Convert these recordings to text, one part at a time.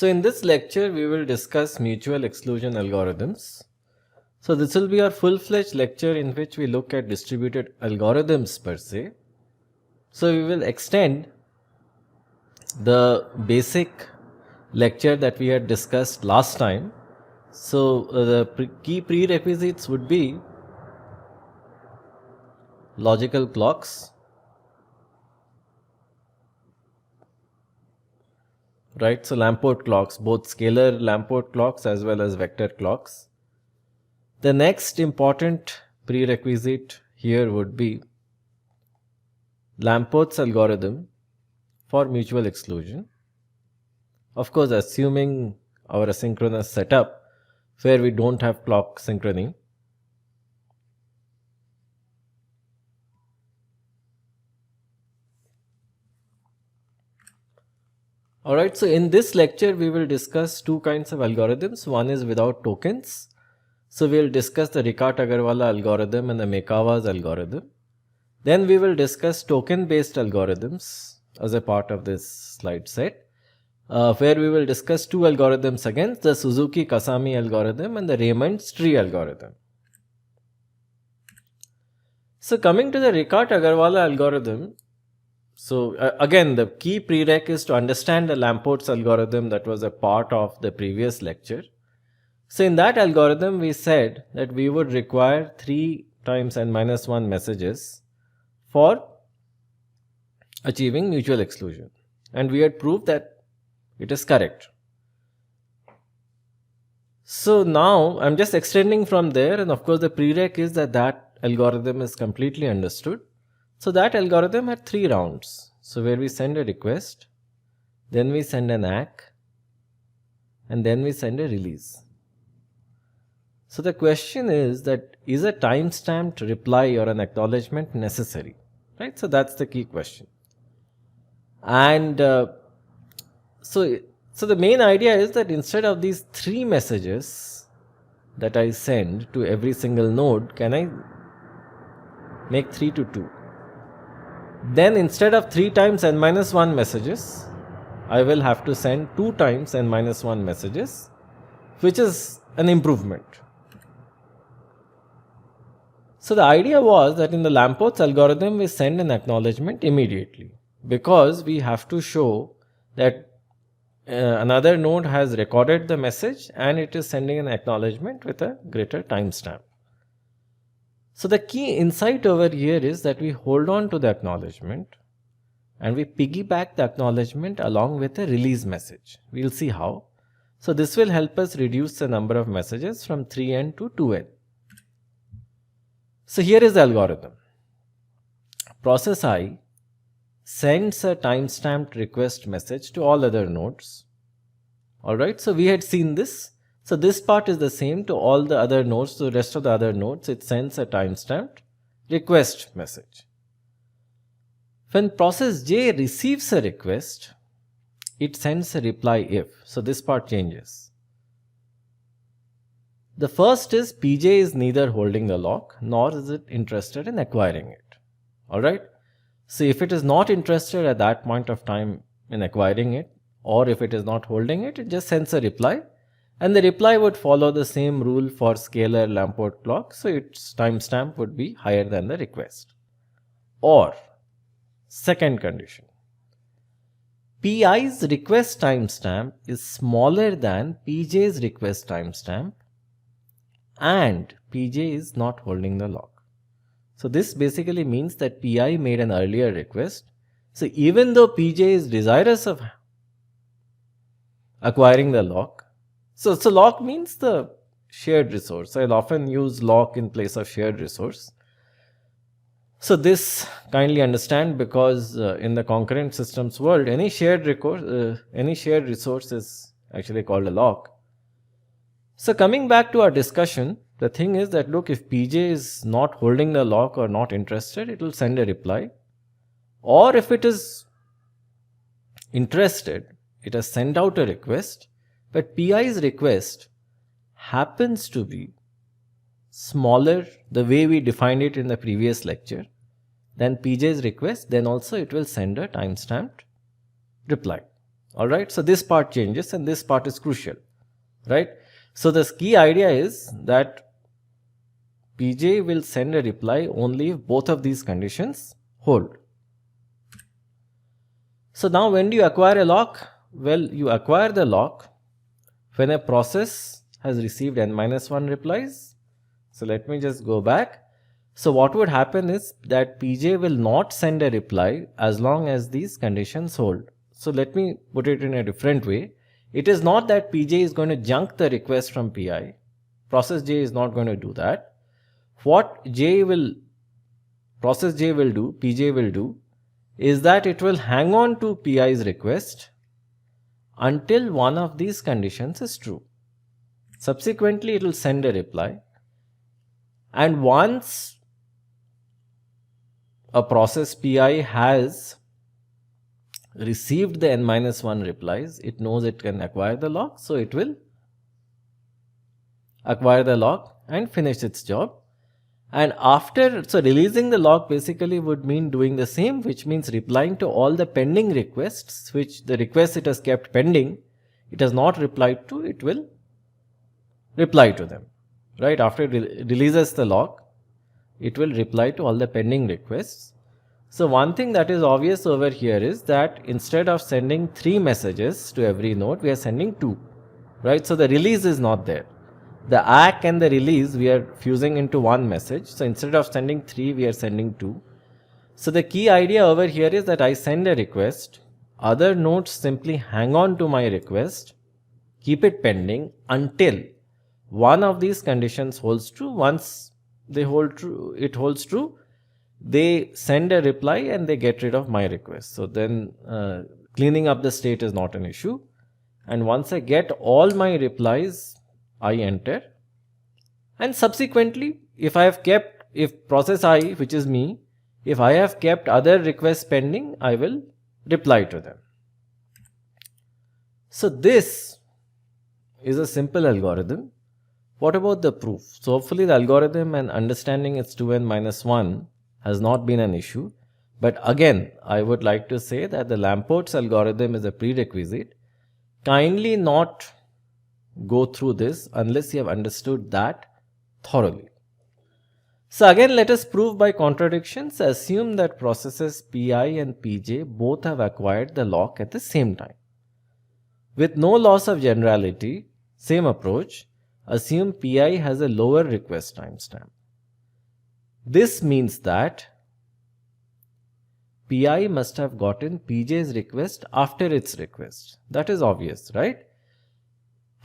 So in this lecture, we will discuss mutual exclusion algorithms. So this will be our full-fledged lecture in which we look at distributed algorithms per se. So we will extend the basic lecture that we had discussed last time. So the key prerequisites would be logical clocks, right? So Lamport clocks, both scalar Lamport clocks as well as vector clocks. The next important prerequisite here would be Lamport's algorithm for mutual exclusion. Of course, assuming our asynchronous setup where we don't have clock synchrony. Alright, so in this lecture we will discuss two kinds of algorithms. One is without tokens. So we will discuss the Ricart-Agarwala algorithm and the Merkava's algorithm. Then we will discuss token based algorithms as a part of this slide set, where we will discuss two algorithms again, the Suzuki-Kasami algorithm and the Raymond's tree algorithm. So coming to the Ricart-Agarwala algorithm, so again the key prereq is to understand the Lamport's algorithm that was a part of the previous lecture. So in that algorithm we said that we would require 3 times n-1 messages for achieving mutual exclusion, and we had proved that it is correct. So now I'm just extending from there, and of course the prereq is that that algorithm is completely understood. So that algorithm had 3 rounds. So where we send a request, then we send an ACK, and then we send a release. So the question is that is a time-stamped reply or an acknowledgement necessary, right? So that's the key question. And so the main idea is that instead of these 3 messages that I send to every single node, can I make 3 to 2? Then instead of 3 times n-1 messages, I will have to send 2 times n-1 messages, which is an improvement. So the idea was that in the Lamport's algorithm we send an acknowledgement immediately, because we have to show that another node has recorded the message and it is sending an acknowledgement with a greater timestamp. So the key insight over here is that we hold on to the acknowledgement and we piggyback the acknowledgement along with a release message. We'll see how. So this will help us reduce the number of messages from 3n to 2n. So here is the algorithm. Process I sends a timestamped request message to all other nodes. Alright, so we had seen this. So this part is the same to all the other nodes. So the rest of the other nodes, it sends a timestamped request message. When process J receives a request, it sends a reply if. So this part changes. The first is PJ is neither holding the lock nor is it interested in acquiring it. Alright. So if it is not interested at that point of time in acquiring it, or if it is not holding it, it just sends a reply. And the reply would follow the same rule for scalar Lamport clock. So its timestamp would be higher than the request. Or second condition, PI's request timestamp is smaller than PJ's request timestamp and PJ is not holding the lock. So this basically means that PI made an earlier request. So even though PJ is desirous of acquiring the lock, so lock means the shared resource. I'll often use lock in place of shared resource. So this kindly understand, because in the concurrent systems world, any shared resource is actually called a lock. So coming back to our discussion, the thing is that look, if PJ is not holding the lock or not interested, it will send a reply. Or if it is interested, it has sent out a request, but PI's request happens to be smaller the way we defined it in the previous lecture than PJ's request, then also it will send a timestamped reply. Alright, so this part changes and this part is crucial, right? So the key idea is that Pj will send a reply only if both of these conditions hold. So now when do you acquire a lock? Well, you acquire the lock when a process has received n-1 replies. So let me just go back. So what would happen is that Pj will not send a reply as long as these conditions hold. So let me put it in a different way. It is not that Pj is going to junk the request from Pi. Process J is not going to do that. What process J will do, Pj will do, is that it will hang on to Pi's request until one of these conditions is true. Subsequently, it will send a reply. And once a process Pi has received the n-1 replies, it knows it can acquire the lock, so it will acquire the lock and finish its job. And so releasing the lock basically would mean doing the same, which means replying to all the pending requests, which the requests it has kept pending, it has not replied to, it will reply to them, right? After it releases the lock, it will reply to all the pending requests. So one thing that is obvious over here is that instead of sending 3 messages to every node, we are sending 2, right? So the release is not there. The ACK and the release we are fusing into one message. So instead of sending 3, we are sending 2. So the key idea over here is that I send a request. Other nodes simply hang on to my request, keep it pending until one of these conditions holds true. Once they hold true, it holds true, they send a reply and they get rid of my request. So then cleaning up the state is not an issue. And once I get all my replies, I enter, and subsequently if process I, which is me, if I have kept other requests pending, I will reply to them. So this is a simple algorithm. What about the proof? So hopefully the algorithm and understanding its 2n-1 has not been an issue. But again, I would like to say that the Lamport's algorithm is a prerequisite. Kindly not go through this unless you have understood that thoroughly. So again, let us prove by contradictions. Assume that processes Pi and Pj both have acquired the lock at the same time. With no loss of generality, same approach, assume Pi has a lower request timestamp. This means that Pi must have gotten Pj's request after its request. That is obvious, right?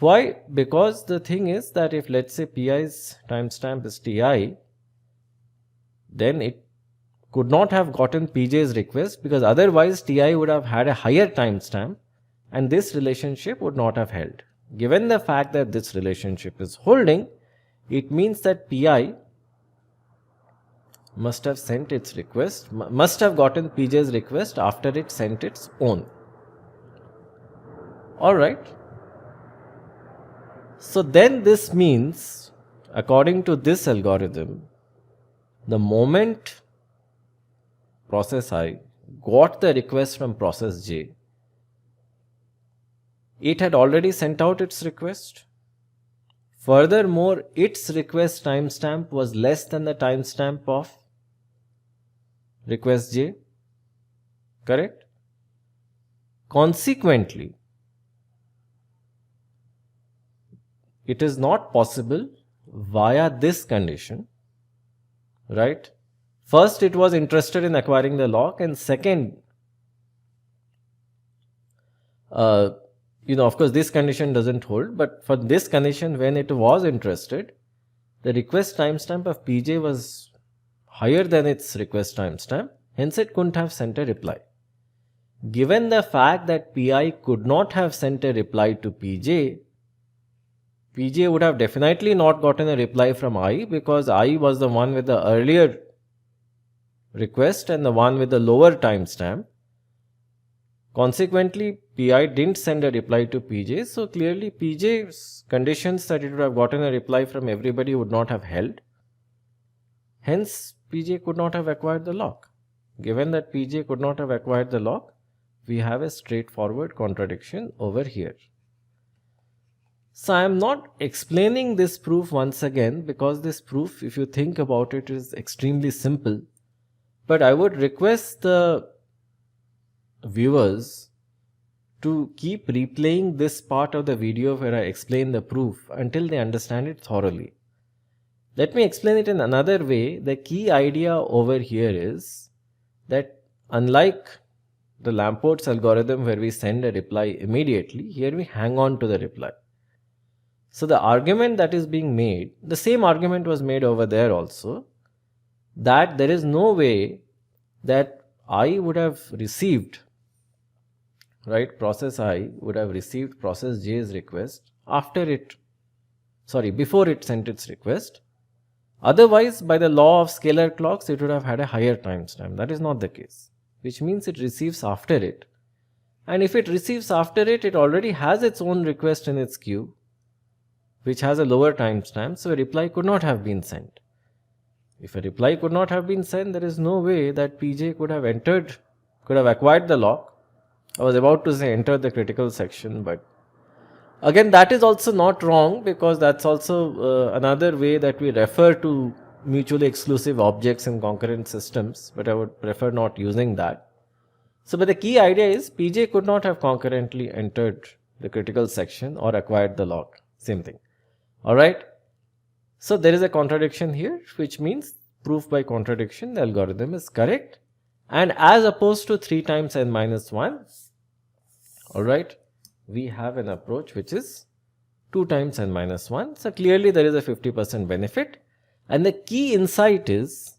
Why? Because the thing is that if let's say Pi's timestamp is Ti, then it could not have gotten Pj's request, because otherwise Ti would have had a higher timestamp and this relationship would not have held. Given the fact that this relationship is holding, it means that Pi must have sent its request, must have gotten Pj's request after it sent its own. Alright. So then this means, according to this algorithm, the moment process I got the request from process J, it had already sent out its request. Furthermore, its request timestamp was less than the timestamp of request J, correct? Consequently, it is not possible via this condition, right? First, it was interested in acquiring the lock, and second, of course, this condition doesn't hold, but for this condition, when it was interested, the request timestamp of Pj was higher than its request timestamp, hence it couldn't have sent a reply. Given the fact that Pi could not have sent a reply to Pj would have definitely not gotten a reply from I, because I was the one with the earlier request and the one with the lower timestamp. Consequently, Pi didn't send a reply to Pj, so clearly Pj's conditions that it would have gotten a reply from everybody would not have held. Hence, Pj could not have acquired the lock. Given that Pj could not have acquired the lock, we have a straightforward contradiction over here. So I am not explaining this proof once again, because this proof, if you think about it, is extremely simple. But I would request the viewers to keep replaying this part of the video where I explain the proof until they understand it thoroughly. Let me explain it in another way. The key idea over here is that unlike the Lamport's algorithm where we send a reply immediately, here we hang on to the reply. So the argument that is being made, the same argument was made over there also, that there is no way that I would have received, right, process I would have received process J's request before it sent its request. Otherwise, by the law of scalar clocks, it would have had a higher timestamp. That is not the case, which means it receives after it. And if it receives after it, it already has its own request in its queue, which has a lower timestamp, so a reply could not have been sent. If a reply could not have been sent, there is no way that PJ could have acquired the lock. I was about to say enter the critical section, but again that is also not wrong, because that's also another way that we refer to mutually exclusive objects in concurrent systems, but I would prefer not using that. So, but the key idea is PJ could not have concurrently entered the critical section or acquired the lock. Same thing. Alright. So there is a contradiction here, which means proof by contradiction, the algorithm is correct. And as opposed to 3 times n minus 1, alright, we have an approach which is 2 times n minus 1. So clearly there is a 50% benefit. And the key insight is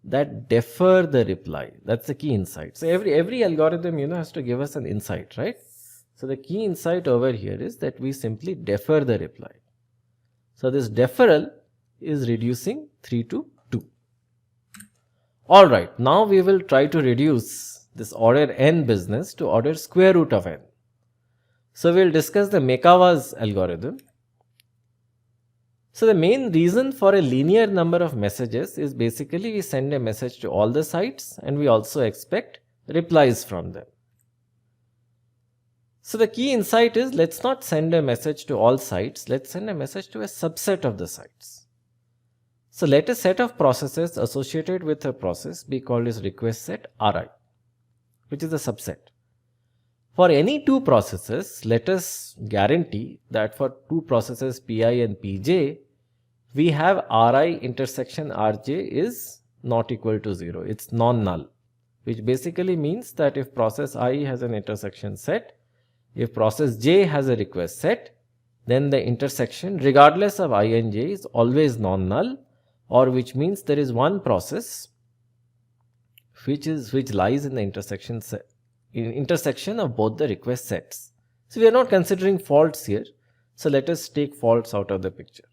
that defer the reply. That's the key insight. So every algorithm, has to give us an insight, right? So the key insight over here is that we simply defer the reply. So this deferral is reducing 3 to 2. Alright, now we will try to reduce this order n business to order square root of n. So we will discuss the Merkava's algorithm. So the main reason for a linear number of messages is basically we send a message to all the sites and we also expect replies from them. So the key insight is, let's not send a message to all sites, let's send a message to a subset of the sites. So let a set of processes associated with a process be called as request set Ri, which is a subset. For any two processes, let us guarantee that for two processes Pi and Pj, we have Ri intersection Rj is not equal to 0, it's non-null, which basically means that if process I has an intersection set, if process J has a request set, then the intersection regardless of I and J is always non-null, or which means there is one process which lies in the intersection of both the request sets. So we are not considering faults here. So let us take faults out of the picture.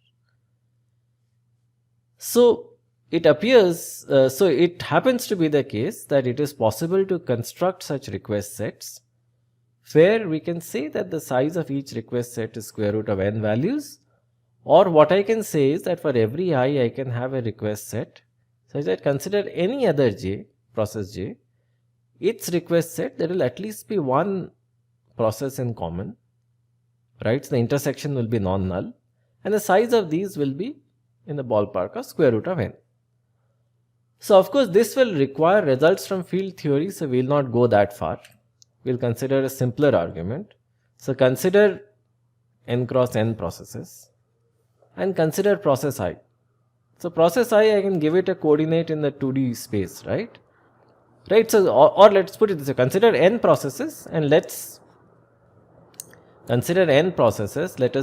So it appears, it happens to be the case that it is possible to construct such request sets where we can say that the size of each request set is square root of n values, or what I can say is that for every I can have a request set such that consider any other j, process j, its request set, there will at least be one process in common, right? So the intersection will be non-null and the size of these will be in the ballpark of square root of n. So of course this will require results from field theory, so we will not go that far. We will consider a simpler argument. So consider n cross n processes and consider process I. So process I can give it a coordinate in the 2D space, right? Right, so or let's put it this way, consider n processes and let us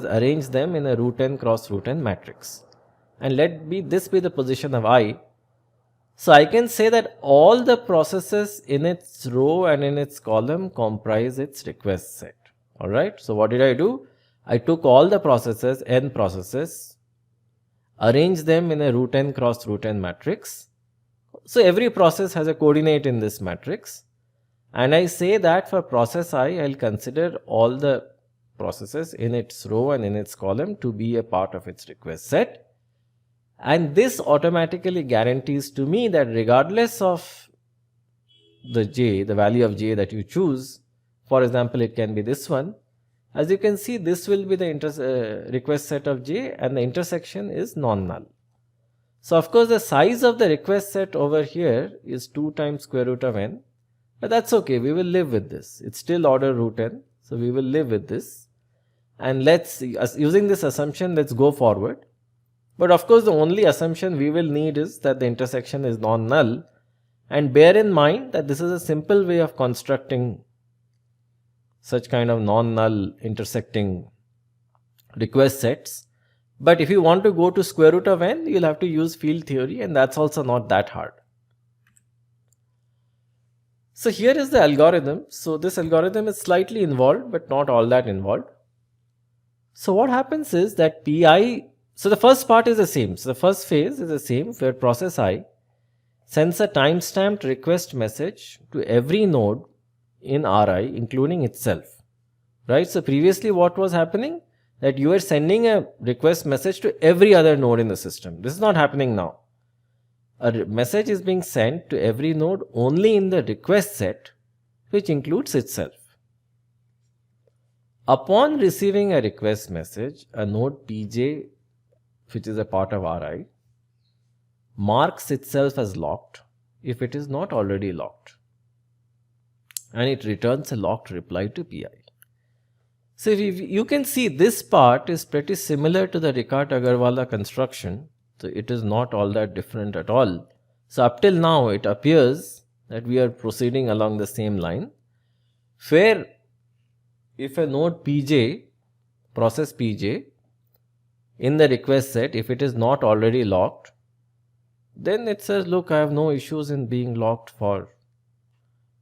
arrange them in a root n cross root n matrix. And this be the position of I. So I can say that all the processes in its row and in its column comprise its request set. Alright, so what did I do? I took all the processes, n processes, arranged them in a root n cross root n matrix. So every process has a coordinate in this matrix. And I say that for process I, I'll consider all the processes in its row and in its column to be a part of its request set. And this automatically guarantees to me that regardless of the j, the value of j that you choose, For example, it can be this one. As you can see, this will be the request set of j, and the intersection is non-null. So of course the size of the request set over here is 2 times square root of n, but that's okay, we will live with this. It's still order root n, so we will live with this. And let's, using this assumption, let's go forward. But of course the only assumption we will need is that the intersection is non-null, and bear in mind that this is a simple way of constructing such kind of non-null intersecting request sets. But if you want to go to square root of n, you'll have to use field theory, and that's also not that hard. So here is the algorithm. So this algorithm is slightly involved, but not all that involved. So what happens is that Pi, so the first part is the same. So the first phase is the same, where process I sends a timestamped request message to every node in Ri, including itself. Right? So previously what was happening? That you are sending a request message to every other node in the system. This is not happening now. A message is being sent to every node only in the request set, which includes itself. Upon receiving a request message, a node Pj, which is a part of Ri, marks itself as locked if it is not already locked, and it returns a locked reply to Pi. So you can see this part is pretty similar to the Ricart-Agarwala construction. So it is not all that different at all. So up till now it appears that we are proceeding along the same line, where if a node Pj, process Pj, in the request set, if it is not already locked, then it says, look, I have no issues in being locked for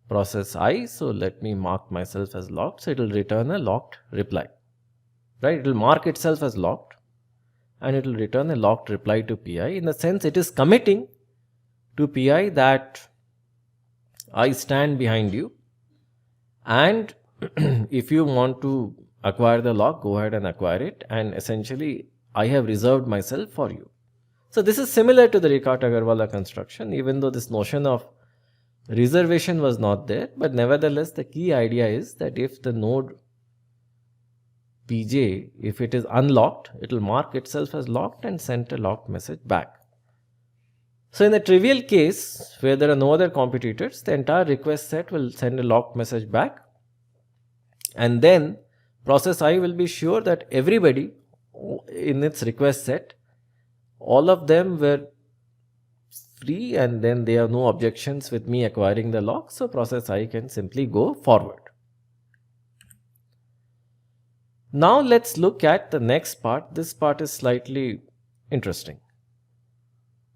process I, so let me mark myself as locked. So it will return a locked reply, right? It will mark itself as locked, and it will return a locked reply to Pi. In the sense, it is committing to Pi that I stand behind you, and if you want to acquire the lock, go ahead and acquire it, and essentially I have reserved myself for you. So this is similar to the Ricart-Agarwala construction, even though this notion of reservation was not there, but nevertheless the key idea is that if the node Pj, if it is unlocked, it will mark itself as locked and send a locked message back. So in the trivial case where there are no other competitors, the entire request set will send a locked message back, and then process I will be sure that everybody in its request set, all of them were free, and then there are no objections with me acquiring the lock, so process I can simply go forward. Now let's look at the next part. This part is slightly interesting.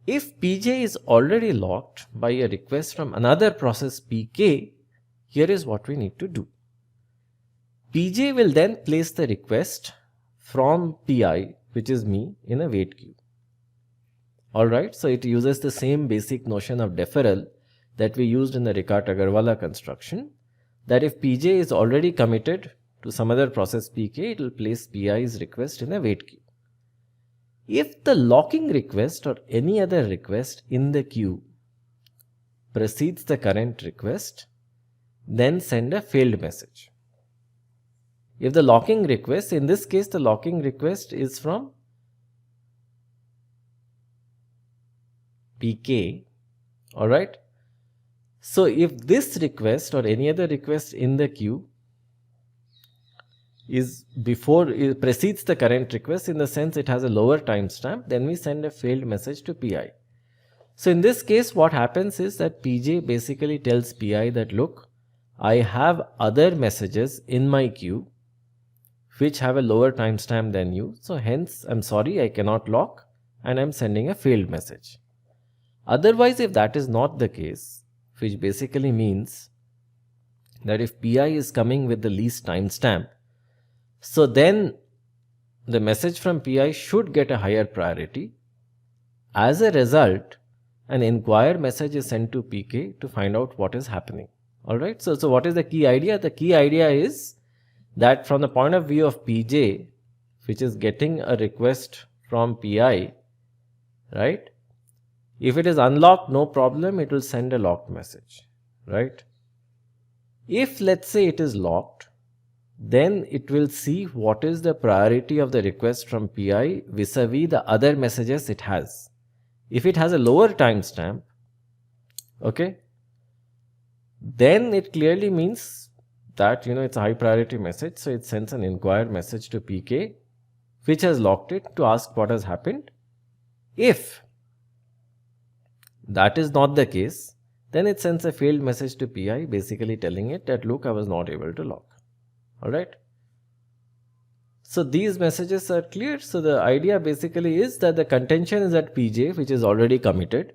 If Pj is already locked by a request from another process Pk, here is what we need to do. Pj will then place the request from Pi, which is me, in a wait queue. Alright, so it uses the same basic notion of deferral that we used in the Ricart-Agarwala construction, that if Pj is already committed to some other process Pk, it will place Pi's request in a wait queue. If the locking request or any other request in the queue precedes the current request, then send a failed message. If the locking request, in this case the locking request is from Pk, alright. So if this request or any other request in the queue precedes the current request, in the sense it has a lower timestamp, then we send a failed message to Pi. So in this case what happens is that Pj basically tells Pi that, look, I have other messages in my queue which have a lower timestamp than you, so hence I'm sorry, I cannot lock, and I'm sending a failed message. Otherwise, if that is not the case, which basically means that if Pi is coming with the least timestamp, so then the message from Pi should get a higher priority. As a result, an inquire message is sent to Pk to find out what is happening. Alright, so what is the key idea? The key idea is that from the point of view of Pj, which is getting a request from Pi, right? If it is unlocked, no problem, it will send a locked message, right? If let's say it is locked, then it will see what is the priority of the request from PI vis-a-vis the other messages it has. If it has a lower timestamp, okay, then it clearly means that it's a high priority message, so it sends an inquire message to PK which has locked it to ask what has happened. If that is not the case, then it sends a failed message to PI basically telling it that look, I was not able to lock. Alright. So these messages are clear. So the idea basically is that the contention is at PJ, which is already committed.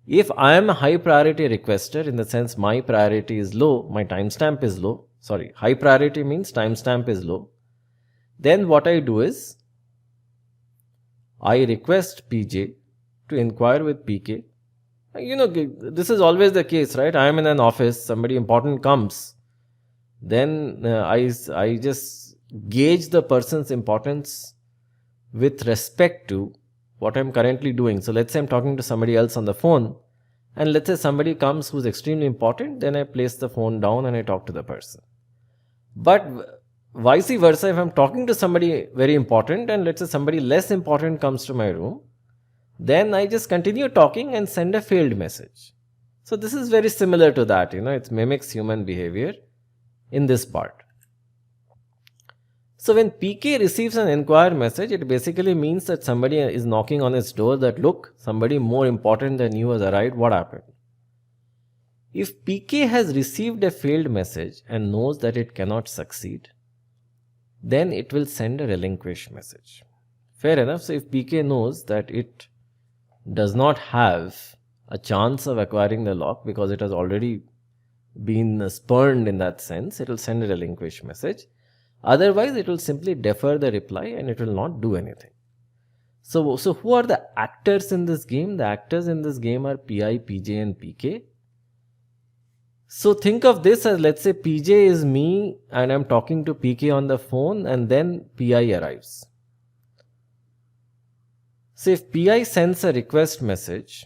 If I am a high priority requester, in the sense my priority is low, my timestamp is low, sorry, high priority means timestamp is low, then what I do is I request PJ to inquire with PK. This is always the case, right? I am in an office, somebody important comes, then I just gauge the person's importance with respect to what I'm currently doing. So let's say I'm talking to somebody else on the phone, and let's say somebody comes who's extremely important, then I place the phone down and I talk to the person. But vice versa, if I'm talking to somebody very important and let's say somebody less important comes to my room, then I just continue talking and send a failed message. So this is very similar to that, it mimics human behavior in this part. So when PK receives an inquire message, it basically means that somebody is knocking on his door that look, somebody more important than you has arrived, what happened? If PK has received a failed message and knows that it cannot succeed, then it will send a relinquish message. Fair enough. So if PK knows that it does not have a chance of acquiring the lock because it has already been spurned in that sense, it will send a relinquish message. Otherwise, it will simply defer the reply and it will not do anything. So who are the actors in this game? The actors in this game are PI, PJ and PK. So think of this as, let's say PJ is me and I'm talking to PK on the phone, and then PI arrives. So if PI sends a request message,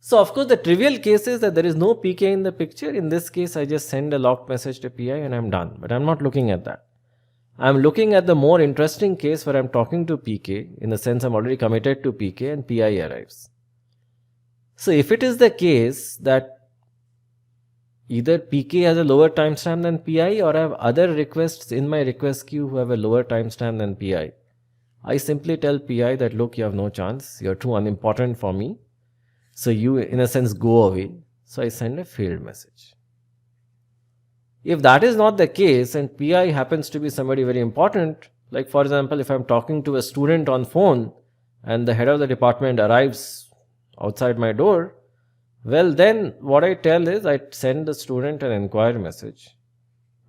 so of course the trivial case is that there is no PK in the picture. In this case, I just send a locked message to PI and I'm done. But I'm not looking at that. I'm looking at the more interesting case where I'm talking to PK, in the sense I'm already committed to PK and PI arrives. So if it is the case that either PK has a lower timestamp than PI, or I have other requests in my request queue who have a lower timestamp than PI, I simply tell PI that look, you have no chance, you're too unimportant for me, so you in a sense go away. So I send a failed message. If that is not the case and PI happens to be somebody very important, like for example, if I'm talking to a student on phone and the head of the department arrives outside my door, well then what I tell is I send the student an inquire message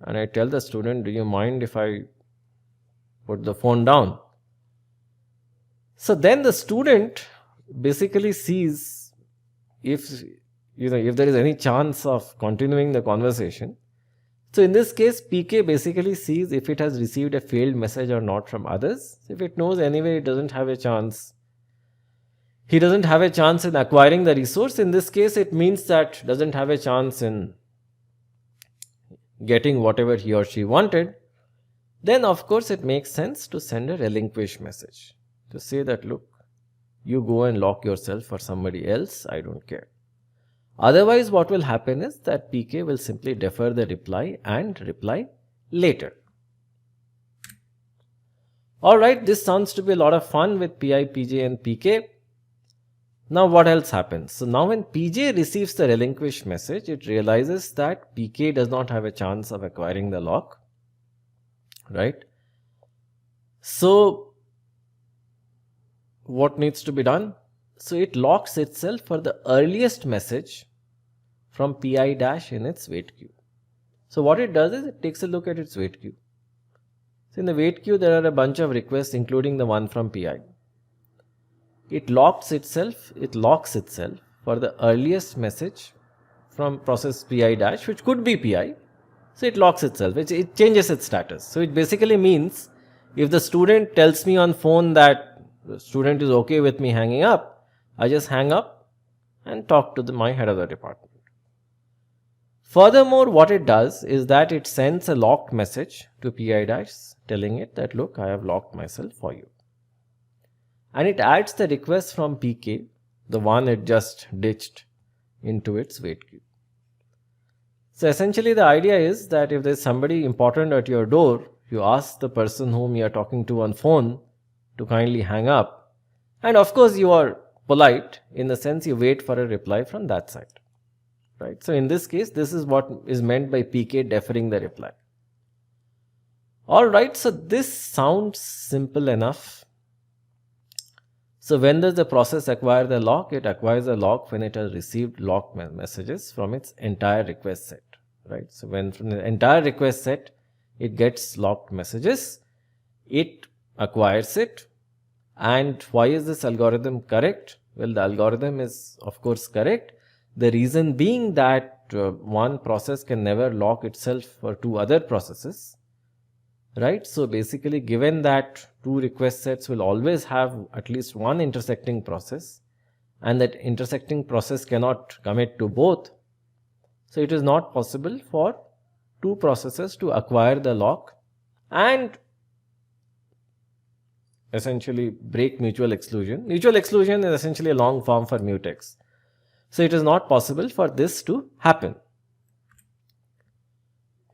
and I tell the student, do you mind if I put the phone down? So then the student basically sees if there is any chance of continuing the conversation. So in this case, PK basically sees if it has received a failed message or not from others. If it knows anyway it doesn't have a chance, he doesn't have a chance in acquiring the resource. In this case, it means that doesn't have a chance in getting whatever he or she wanted. Then of course it makes sense to send a relinquish message to say that look, you go and lock yourself for somebody else, I don't care. Otherwise, what will happen is that PK will simply defer the reply and reply later. Alright, this sounds to be a lot of fun with PI, PJ and PK. Now what else happens? So now when PJ receives the relinquish message, it realizes that PK does not have a chance of acquiring the lock. Right? So what needs to be done? So it locks itself for the earliest message from PI dash in its wait queue. So what it does is it takes a look at its wait queue. So in the wait queue there are a bunch of requests including the one from PI. It locks itself for the earliest message from process PI dash, which could be PI. So it locks itself, it changes its status. So it basically means if the student tells me on phone that the student is okay with me hanging up, I just hang up and talk to my head of the department. Furthermore, what it does is that it sends a locked message to PI dash telling it that, look, I have locked myself for you. And it adds the request from PK, the one it just ditched, into its wait queue. So essentially the idea is that if there's somebody important at your door, you ask the person whom you are talking to on phone to kindly hang up. And of course you are polite in the sense you wait for a reply from that side. Right? So in this case, this is what is meant by PK deferring the reply. Alright, so this sounds simple enough. So when does the process acquire the lock? It acquires a lock when it has received lock messages from its entire request set. Right? So when from the entire request set, it gets locked messages, it acquires it. And why is this algorithm correct? Well, the algorithm is of course correct. The reason being that one process can never lock itself for two other processes. Right? So basically, given that two request sets will always have at least one intersecting process, and that intersecting process cannot commit to both, so it is not possible for two processes to acquire the lock and essentially break mutual exclusion. Mutual exclusion is essentially a long form for mutex. So it is not possible for this to happen.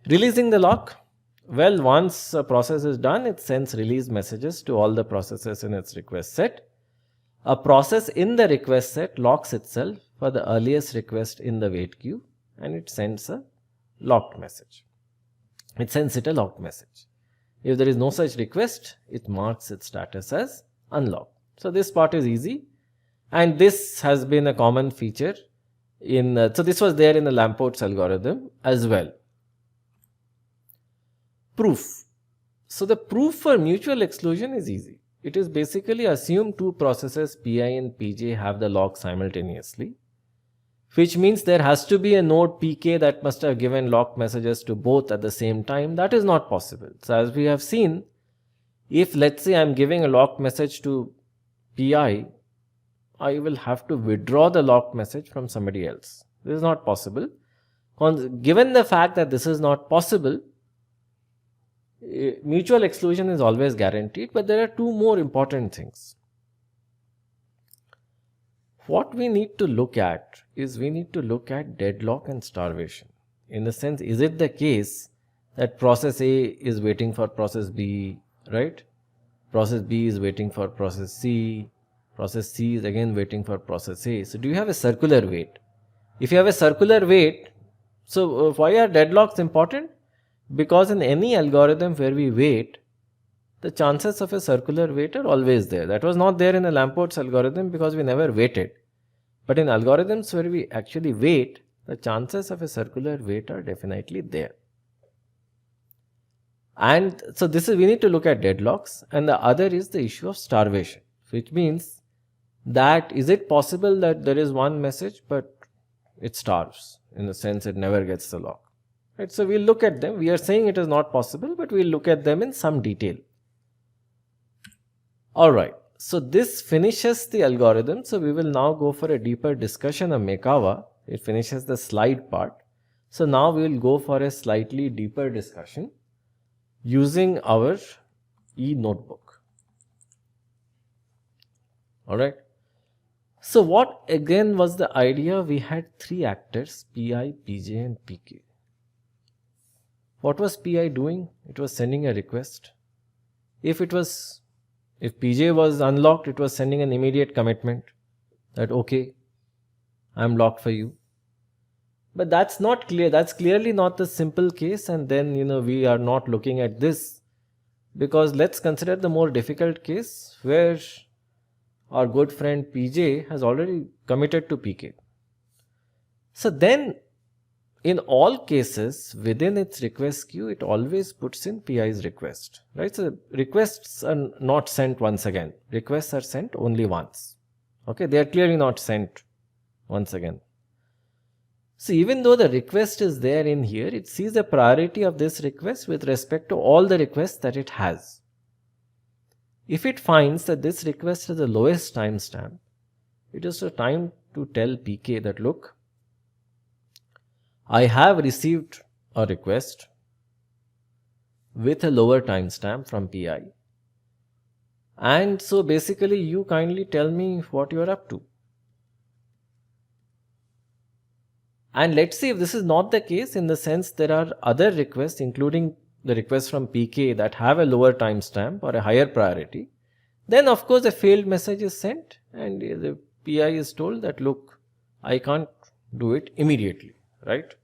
Releasing the lock. Well, once a process is done, it sends release messages to all the processes in its request set. A process in the request set locks itself for the earliest request in the wait queue, and it sends a locked message. It sends it a locked message. If there is no such request, it marks its status as unlocked. So this part is easy, and this has been a common feature in, so this was there in the Lamport's algorithm as well. Proof. So the proof for mutual exclusion is easy. It is basically assume two processes Pi and Pj have the lock simultaneously, which means there has to be a node Pk that must have given lock messages to both at the same time. That is not possible. So as we have seen, if let's say I am giving a lock message to Pi, I will have to withdraw the locked message from somebody else. This is not possible. Given the fact that this is not possible, mutual exclusion is always guaranteed, but there are two more important things. What we need to look at is we need to look at deadlock and starvation. In the sense, is it the case that process A is waiting for process B, right? Process B is waiting for process C. Process C is again waiting for process A. So do you have a circular wait? If you have a circular wait, so why are deadlocks important? Because in any algorithm where we wait, the chances of a circular wait are always there. That was not there in the Lamport's algorithm because we never waited. But in algorithms where we actually wait, the chances of a circular wait are definitely there. And so this is, we need to look at deadlocks, and the other is the issue of starvation, which means that is it possible that there is one message but it starves, in the sense it never gets the lock. Right? So we'll look at them. We are saying it is not possible, but we'll look at them in some detail. Alright, so this finishes the algorithm. So we will now go for a deeper discussion of Maekawa. It finishes the slide part. So now we will go for a slightly deeper discussion using our e-notebook. Alright. So what again was the idea? We had three actors, Pi, Pj and Pk. What was Pi doing? It was sending a request. If Pj was unlocked, it was sending an immediate commitment that okay, I am locked for you. But that's not clear. That's clearly not the simple case, and then we are not looking at this, because let's consider the more difficult case where our good friend Pj has already committed to Pk. So then in all cases within its request queue, it always puts in Pi's request, right? So requests are not sent once again. Requests are sent only once. Okay, they are clearly not sent once again. So even though the request is there in here, it sees the priority of this request with respect to all the requests that it has. If it finds that this request has the lowest timestamp, it is the time to tell Pk that look, I have received a request with a lower timestamp from PI. And so basically you kindly tell me what you are up to. And let's see if this is not the case, in the sense there are other requests, including the request from PK, that have a lower timestamp or a higher priority. Then of course a failed message is sent and the PI is told that, look, I can't do it immediately, right?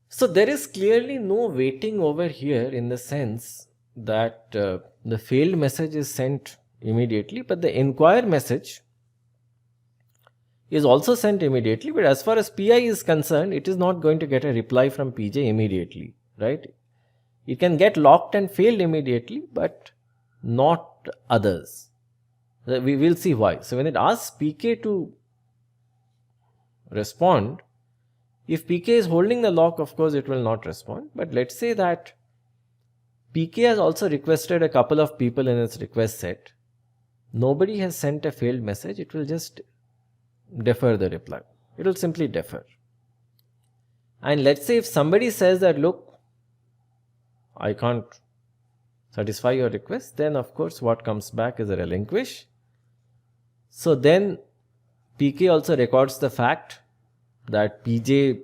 So there is clearly no waiting over here, in the sense that the failed message is sent immediately, but the inquire message is also sent immediately. But as far as PI is concerned, it is not going to get a reply from PJ immediately, right? It can get locked and failed immediately, but not others. We will see why. So when it asks PK to respond, if PK is holding the lock, of course it will not respond. But let's say that PK has also requested a couple of people in its request set. Nobody has sent a failed message. It will just defer the reply. It will simply defer. And let's say if somebody says that, look, I can't satisfy your request, then of course what comes back is a relinquish. So then PK also records the fact that PJ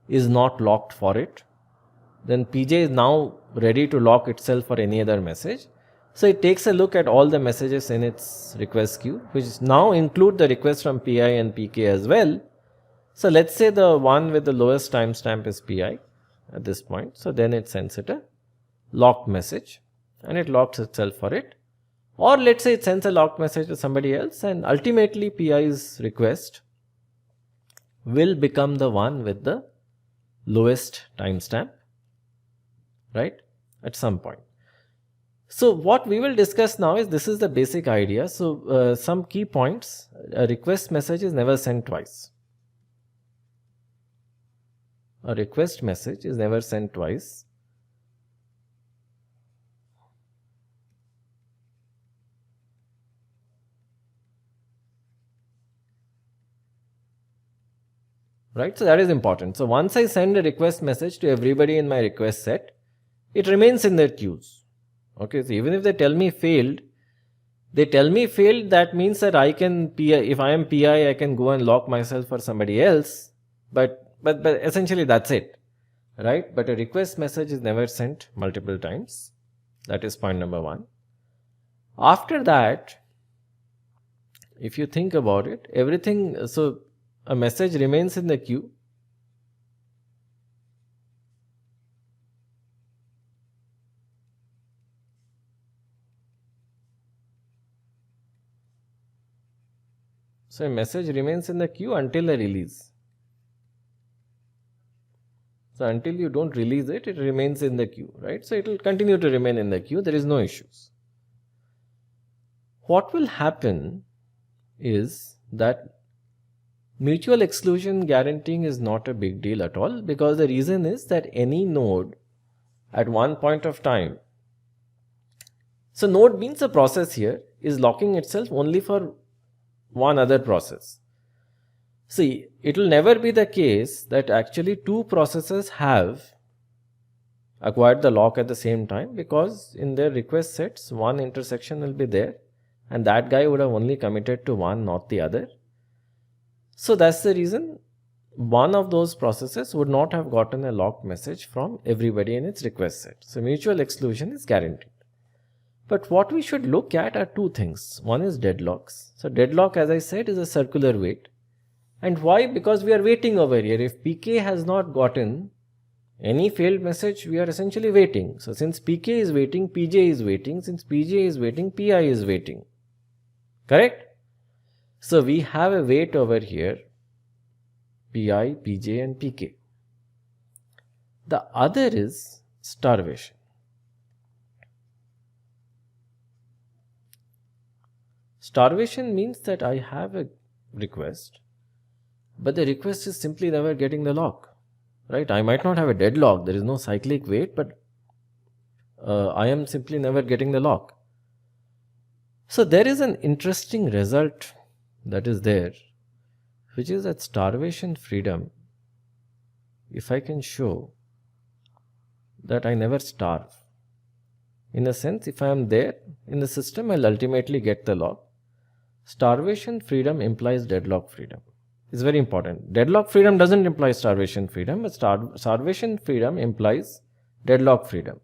is not locked for it. Then PJ is now ready to lock itself for any other message. So it takes a look at all the messages in its request queue, which now include the request from PI and PK as well. So let's say the one with the lowest timestamp is PI at this point. So then it sends it a locked message and it locks itself for it. Or let's say it sends a locked message to somebody else, and ultimately PI's request will become the one with the lowest timestamp, right, at some point. So what we will discuss now is, this is the basic idea. So some key points: a request message is never sent twice. A request message is never sent twice. Right, so that is important. So once I send a request message to everybody in my request set, it remains in their queues. Okay, so even if they tell me failed, that means that I can PI, if I am PI, I can go and lock myself for somebody else. But essentially that's it, right? But a request message is never sent multiple times. That is point number one. After that, if you think about it, everything, so a message remains in the queue. So a message remains in the queue until a release. So until you don't release it, it remains in the queue, right? So it will continue to remain in the queue. There is no issues. What will happen is that mutual exclusion guaranteeing is not a big deal at all, because the reason is that any node at one point of time, so node means a process here, is locking itself only for one other process. See, it will never be the case that actually two processes have acquired the lock at the same time, because in their request sets, one intersection will be there and that guy would have only committed to one, not the other. So that's the reason one of those processes would not have gotten a locked message from everybody in its request set. So mutual exclusion is guaranteed. But what we should look at are two things. One is deadlocks. So deadlock, as I said, is a circular wait. And why? Because we are waiting over here. If PK has not gotten any failed message, we are essentially waiting. So since PK is waiting, PJ is waiting. Since PJ is waiting, PI is waiting. Correct? So we have a wait over here, PI, PJ and PK. The other is starvation. Starvation means that I have a request, but the request is simply never getting the lock, right? I might not have a deadlock, there is no cyclic wait, but I am simply never getting the lock. So there is an interesting result that is there which is that starvation freedom, if I can show that I never starve. In a sense, if I am there in the system, I'll ultimately get the lock. Starvation freedom implies deadlock freedom. It's very important. Deadlock freedom doesn't imply starvation freedom, but starvation freedom implies deadlock freedom.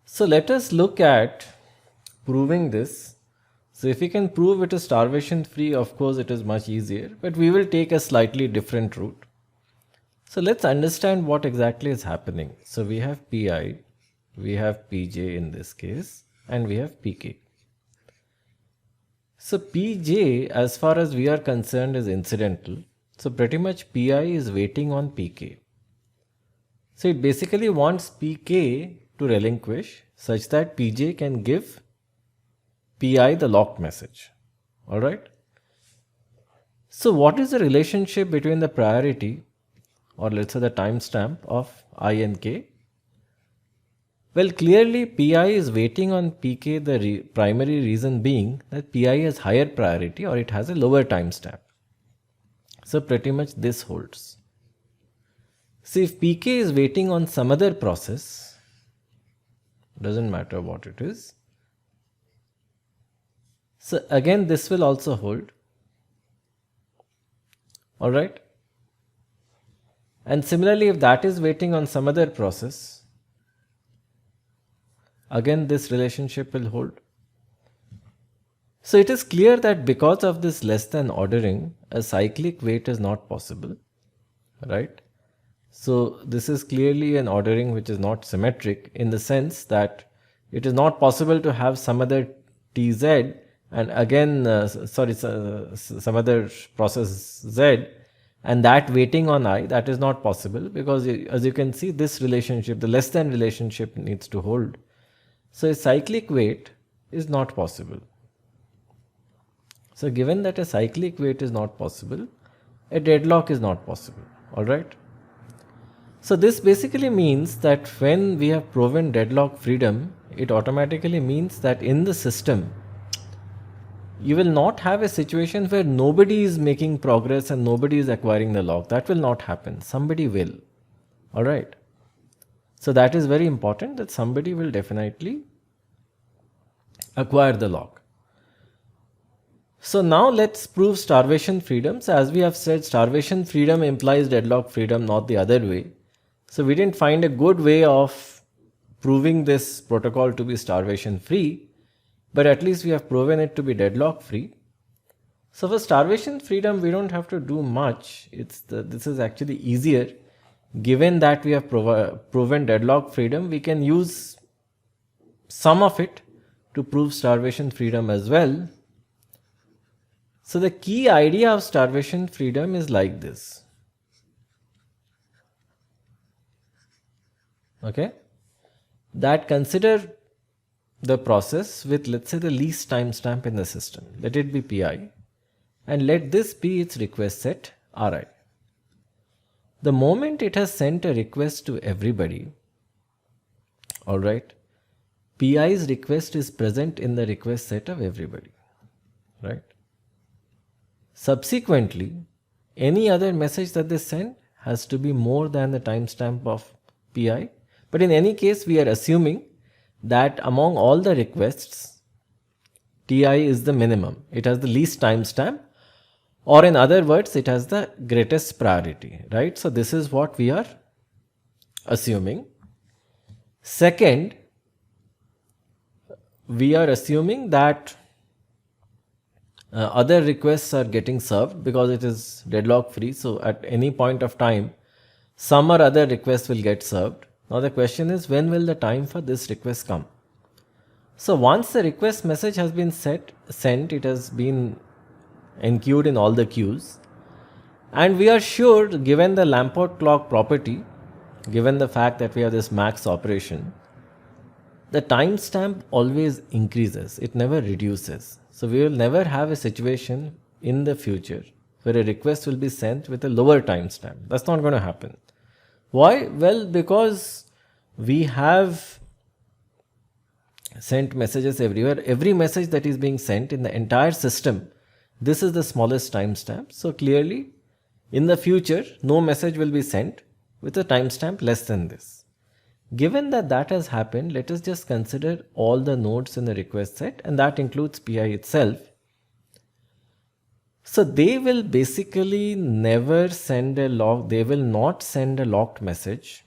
So let us look at proving this. So if we can prove it is starvation free, of course it is much easier, but we will take a slightly different route. So let's understand what exactly is happening. So we have Pi, we have Pj in this case, and we have Pk. So Pj, as far as we are concerned, is incidental. So pretty much Pi is waiting on Pk. So it basically wants Pk to relinquish such that Pj can give Pi the locked message. Alright. So what is the relationship between the priority, or let's say the timestamp, of I and k? Well, clearly Pi is waiting on Pk, the primary reason being that Pi has higher priority or it has a lower timestamp. So pretty much this holds. See, if Pk is waiting on some other process, doesn't matter what it is, so again this will also hold. Alright. And similarly, if that is waiting on some other process, again this relationship will hold. So it is clear that because of this less than ordering, a cyclic wait is not possible, right? So this is clearly an ordering which is not symmetric, in the sense that it is not possible to have some other Tz and again some other process Z and that waiting on I. That is not possible, because as you can see, this relationship, the less than relationship, needs to hold. So a cyclic wait is not possible. So given that a cyclic wait is not possible, a deadlock is not possible. Alright. So this basically means that when we have proven deadlock freedom, it automatically means that in the system, you will not have a situation where nobody is making progress and nobody is acquiring the lock. That will not happen. Somebody will. Alright. So that is very important, that somebody will definitely acquire the lock. So now let's prove starvation freedom. So as we have said, starvation freedom implies deadlock freedom, not the other way. So we didn't find a good way of proving this protocol to be starvation free, but at least we have proven it to be deadlock free. So for starvation freedom, we don't have to do much. This is actually easier. Given that we have proven deadlock freedom, we can use some of it to prove starvation freedom as well. So the key idea of starvation freedom is like this. Okay, that consider the process with, let's say, the least timestamp in the system. Let it be Pi, and let this be its request set Ri. The moment it has sent a request to everybody, alright, Pi's request is present in the request set of everybody, right? Subsequently, any other message that they send has to be more than the timestamp of Pi. But in any case, we are assuming that among all the requests, Ti is the minimum. It has the least timestamp, or in other words, it has the greatest priority, right? So this is what we are assuming. Second, we are assuming that other requests are getting served because it is deadlock free. So at any point of time, some or other request will get served. Now the question is, when will the time for this request come? So once the request message has been sent, it has been enqueued in all the queues, and we are sure, given the Lamport clock property, given the fact that we have this max operation, the timestamp always increases, it never reduces. So we will never have a situation in the future where a request will be sent with a lower timestamp. That's not going to happen. Why? Well, because we have sent messages everywhere. Every message that is being sent in the entire system, this is the smallest timestamp. So clearly, in the future, no message will be sent with a timestamp less than this. Given that that has happened, let us just consider all the nodes in the request set, and that includes PI itself. So they will basically never send a lock, they will not send a locked message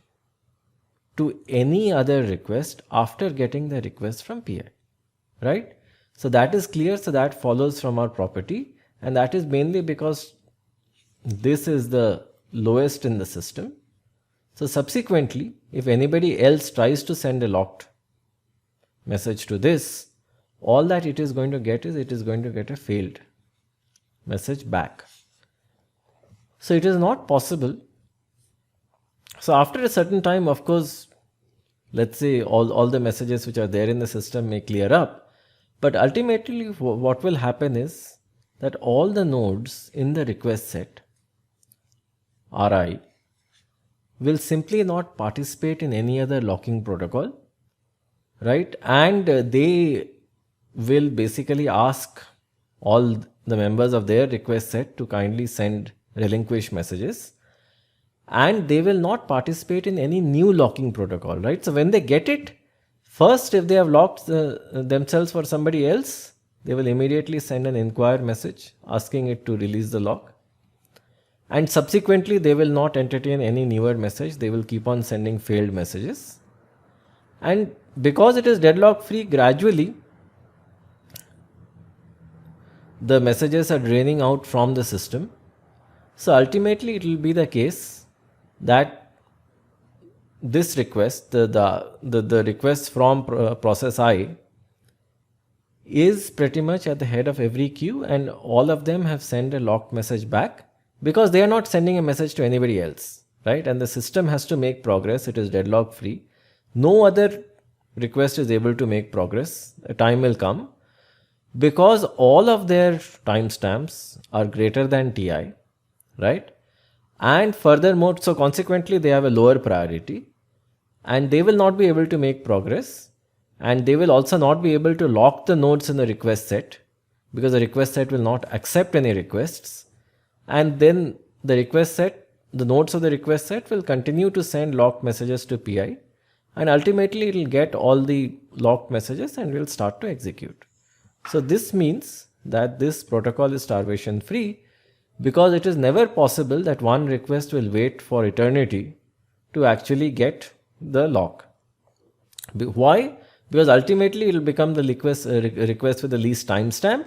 to any other request after getting the request from PI, right? So that is clear. So that follows from our property, and that is mainly because this is the lowest in the system. So subsequently, if anybody else tries to send a locked message to this, all that it is going to get is it is going to get a failed message back. So it is not possible. So after a certain time, of course, let's say all the messages which are there in the system may clear up, but ultimately what will happen is that all the nodes in the request set Ri will simply not participate in any other locking protocol, right? And they will basically ask all the members of their request set to kindly send relinquish messages, and they will not participate in any new locking protocol, right? So when they get it, first if they have locked themselves for somebody else, they will immediately send an inquire message asking it to release the lock. And subsequently, they will not entertain any newer message. They will keep on sending failed messages. And because it is deadlock free, gradually the messages are draining out from the system. So ultimately, it will be the case that this request, the request from process I, is pretty much at the head of every queue, and all of them have sent a locked message back, because they are not sending a message to anybody else, right? And the system has to make progress. It is deadlock free. No other request is able to make progress. A time will come because all of their timestamps are greater than Ti, right? And furthermore, so consequently, they have a lower priority, and they will not be able to make progress, and they will also not be able to lock the nodes in the request set, because the request set will not accept any requests. And then the request set, the nodes of the request set will continue to send locked messages to PI, and ultimately it will get all the locked messages and will start to execute. So this means that this protocol is starvation free, because it is never possible that one request will wait for eternity to actually get the lock. Why? Because ultimately it will become the request with the least timestamp,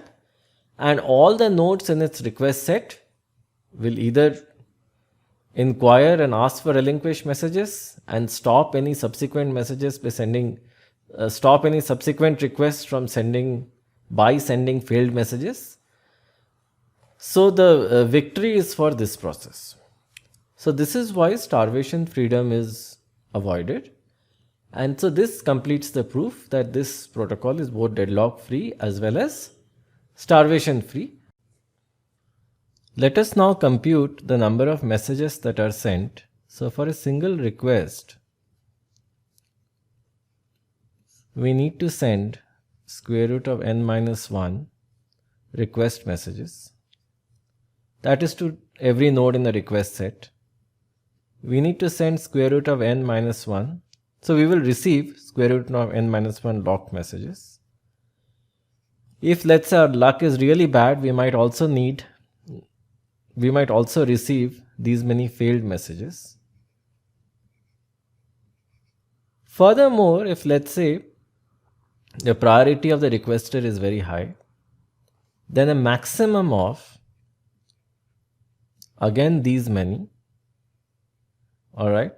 and all the nodes in its request set will either inquire and ask for relinquish messages and stop any subsequent messages by sending, stop any subsequent requests from sending by sending failed messages. So the victory is for this process. So this is why starvation freedom is avoided. And so this completes the proof that this protocol is both deadlock free as well as starvation free. Let us now compute the number of messages that are sent. So for a single request, we need to send square root of n minus 1 request messages. That is to every node in the request set. We need to send square root of n minus 1. So we will receive square root of n minus 1 locked messages. If let's say our luck is really bad, we might also receive these many failed messages. Furthermore, if let's say the priority of the requester is very high, then a maximum of, again, these many, alright,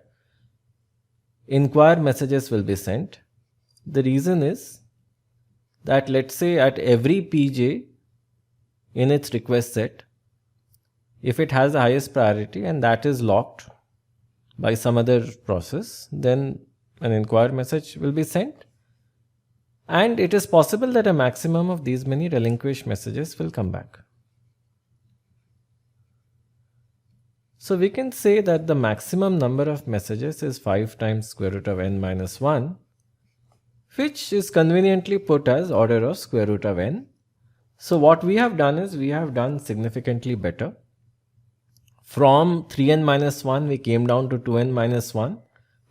inquire messages will be sent. The reason is that let's say at every PJ in its request set, if it has the highest priority and that is locked by some other process, then an inquire message will be sent. And it is possible that a maximum of these many relinquish messages will come back. So we can say that the maximum number of messages is 5 times square root of n minus 1. which is conveniently put as order of square root of n. So what we have done is we have done significantly better. From 3n minus 1 we came down to 2n minus 1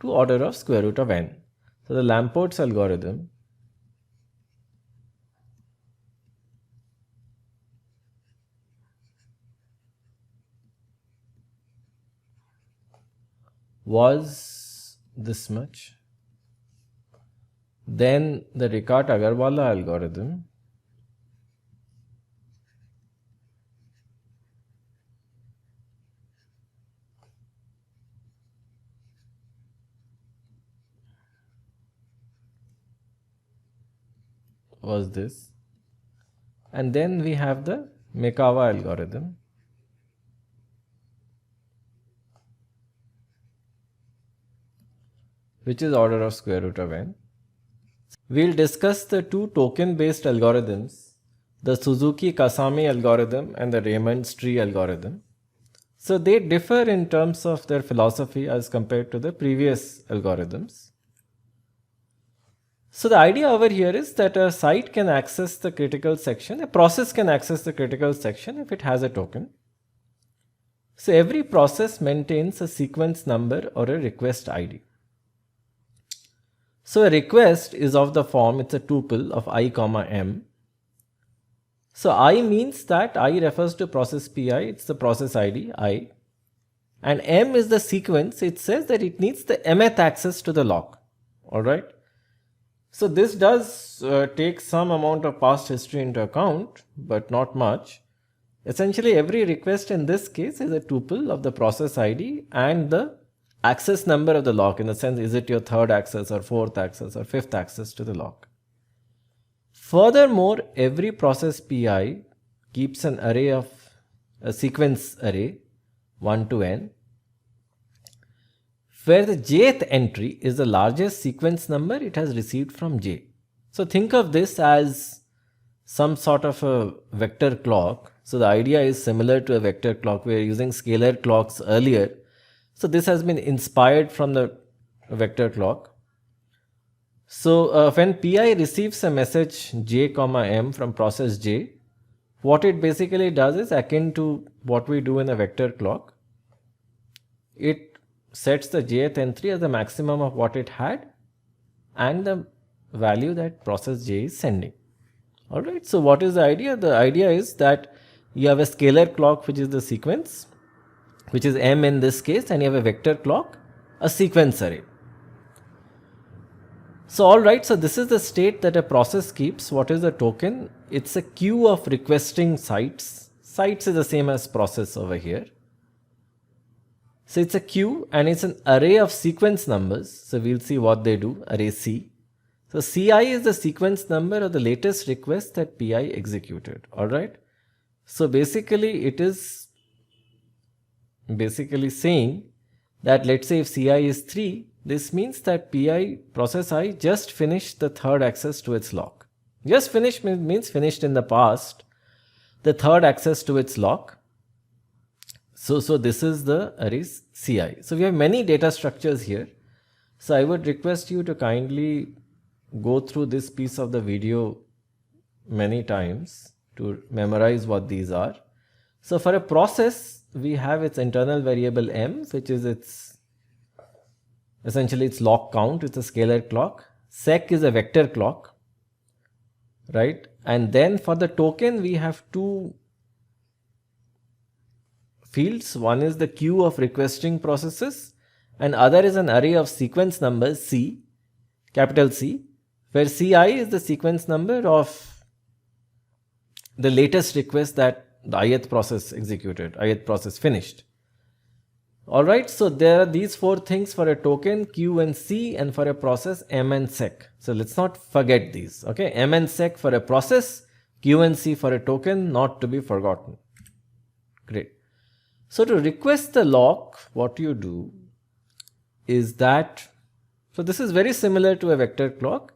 to order of square root of n. So the Lamport algorithm was this much. Then the Ricart-Agarwala algorithm was this. And then we have the Mekawa algorithm, which is order of square root of n. We'll discuss the two token-based algorithms, the Suzuki-Kasami algorithm and the Raymond's tree algorithm. So they differ in terms of their philosophy as compared to the previous algorithms. So the idea over here is that a site can access the critical section, a process can access the critical section if it has a token. So every process maintains a sequence number or a request ID. So a request is of the form, it's a tuple of I comma m. So I means that I refers to process pi, it's the process ID I. And m is the sequence, it says that it needs the mth access to the lock. Alright. So this does take some amount of past history into account, but not much. Essentially every request in this case is a tuple of the process ID and the access number of the lock, in the sense is it your third access or fourth access or fifth access to the lock. Furthermore, every process pi keeps an array of a sequence array 1 to n, where the jth entry is the largest sequence number it has received from j. So think of this as some sort of a vector clock. So the idea is similar to a vector clock. We were using scalar clocks earlier. So this has been inspired from the vector clock. So when pi receives a message j comma m from process j, what it basically does is akin to what we do in a vector clock. It sets the jth entry as the maximum of what it had and the value that process j is sending. Alright, so what is the idea? The idea is that you have a scalar clock, which is the sequence, which is m in this case, and you have a vector clock, a sequence array. So alright, so this is the state that a process keeps. What is the token? It's a queue of requesting sites. Sites is the same as process over here. So it's a queue and it's an array of sequence numbers. So we'll see what they do, array C. So Ci is the sequence number of the latest request that Pi executed. Alright. So basically it is saying that, let's say if Ci is 3, this means that Pi process I just finished the third access to its lock. Just finished means finished in the past, the third access to its lock. So this is the array Ci. So we have many data structures here. So I would request you to kindly go through this piece of the video many times to memorize what these are. So for a process, we have its internal variable m, which is essentially its lock count. It's a scalar clock. Sec is a vector clock, right? And then for the token, we have two fields. One is the queue of requesting processes and other is an array of sequence numbers C, capital C, where Ci is the sequence number of the latest request that the ith process executed, ith process finished. Alright, so there are these four things for a token, Q and C, and for a process, M and Sec. So let's not forget these. Okay, M and Sec for a process, Q and C for a token, not to be forgotten. Great. So to request the lock, what you do is that, so this is very similar to a vector clock.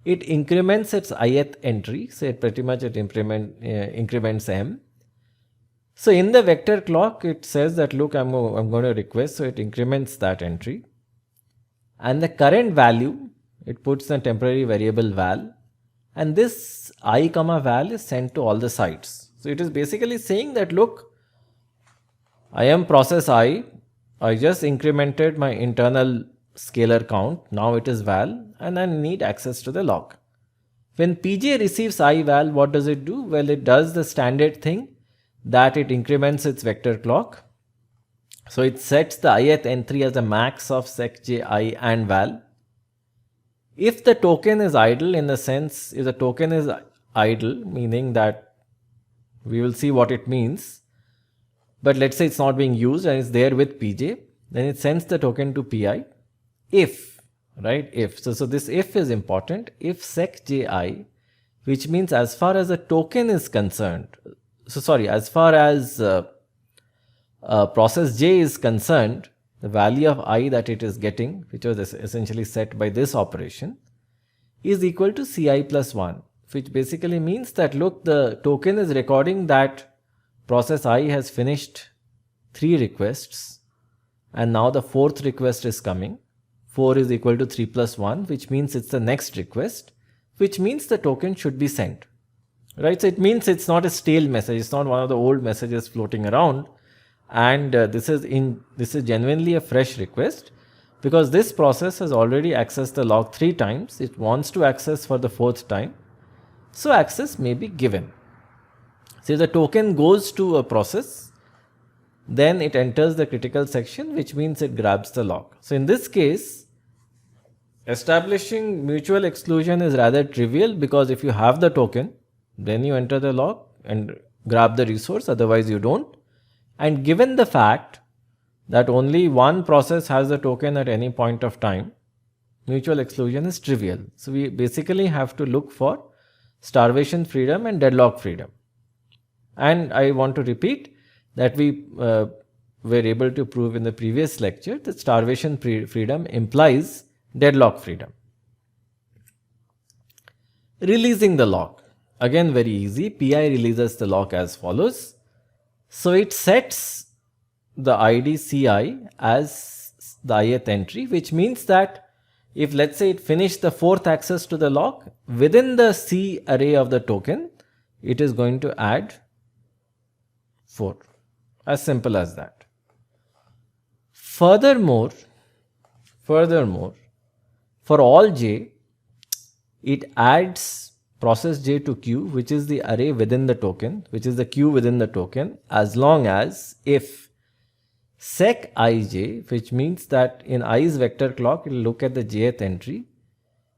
It increments its ith entry, so it pretty much increments M. So in the vector clock, it says that, look, I'm going to request, so it increments that entry. And the current value, it puts the temporary variable val, and this I comma val is sent to all the sites. So it is basically saying that look, I am process I just incremented my internal scalar count, now it is val, and I need access to the log. When Pj receives I val, what does it do? Well, it does the standard thing that it increments its vector clock. So it sets the ith entry as a max of sec j I and val. If the token is idle, in the sense, if the token is idle, meaning that we will see what it means, but let's say it's not being used and it's there with Pj, then it sends the token to Pi. If, right, if, so this if is important, if sec ji, which means as far as the token is concerned, as far as process j is concerned, the value of I that it is getting, which was essentially set by this operation, is equal to Ci plus 1, which basically means that look, the token is recording that process I has finished 3 requests and now the 4th request is coming. 4 is equal to 3 plus 1, which means it's the next request, which means the token should be sent. Right? So it means it's not a stale message, it's not one of the old messages floating around, and this is genuinely a fresh request, because this process has already accessed the log 3 times. It wants to access for the 4th time, so access may be given. So if the token goes to a process, then it enters the critical section, which means it grabs the log. So in this case, establishing mutual exclusion is rather trivial, because if you have the token, then you enter the log and grab the resource, otherwise you don't. And given the fact that only one process has the token at any point of time, mutual exclusion is trivial. So we basically have to look for starvation freedom and deadlock freedom. And I want to repeat that we were able to prove in the previous lecture that starvation freedom implies deadlock freedom. Releasing the lock. Again, very easy. Pi releases the lock as follows. So it sets the ID Ci as the ith entry, which means that if, let's say, it finished the 4th access to the lock, within the C array of the token, it is going to add 4. As simple as that. Furthermore, for all j, it adds process j to q, which is the array within the token, which is the q within the token, as long as if sec ij, which means that in i's vector clock, it will look at the jth entry,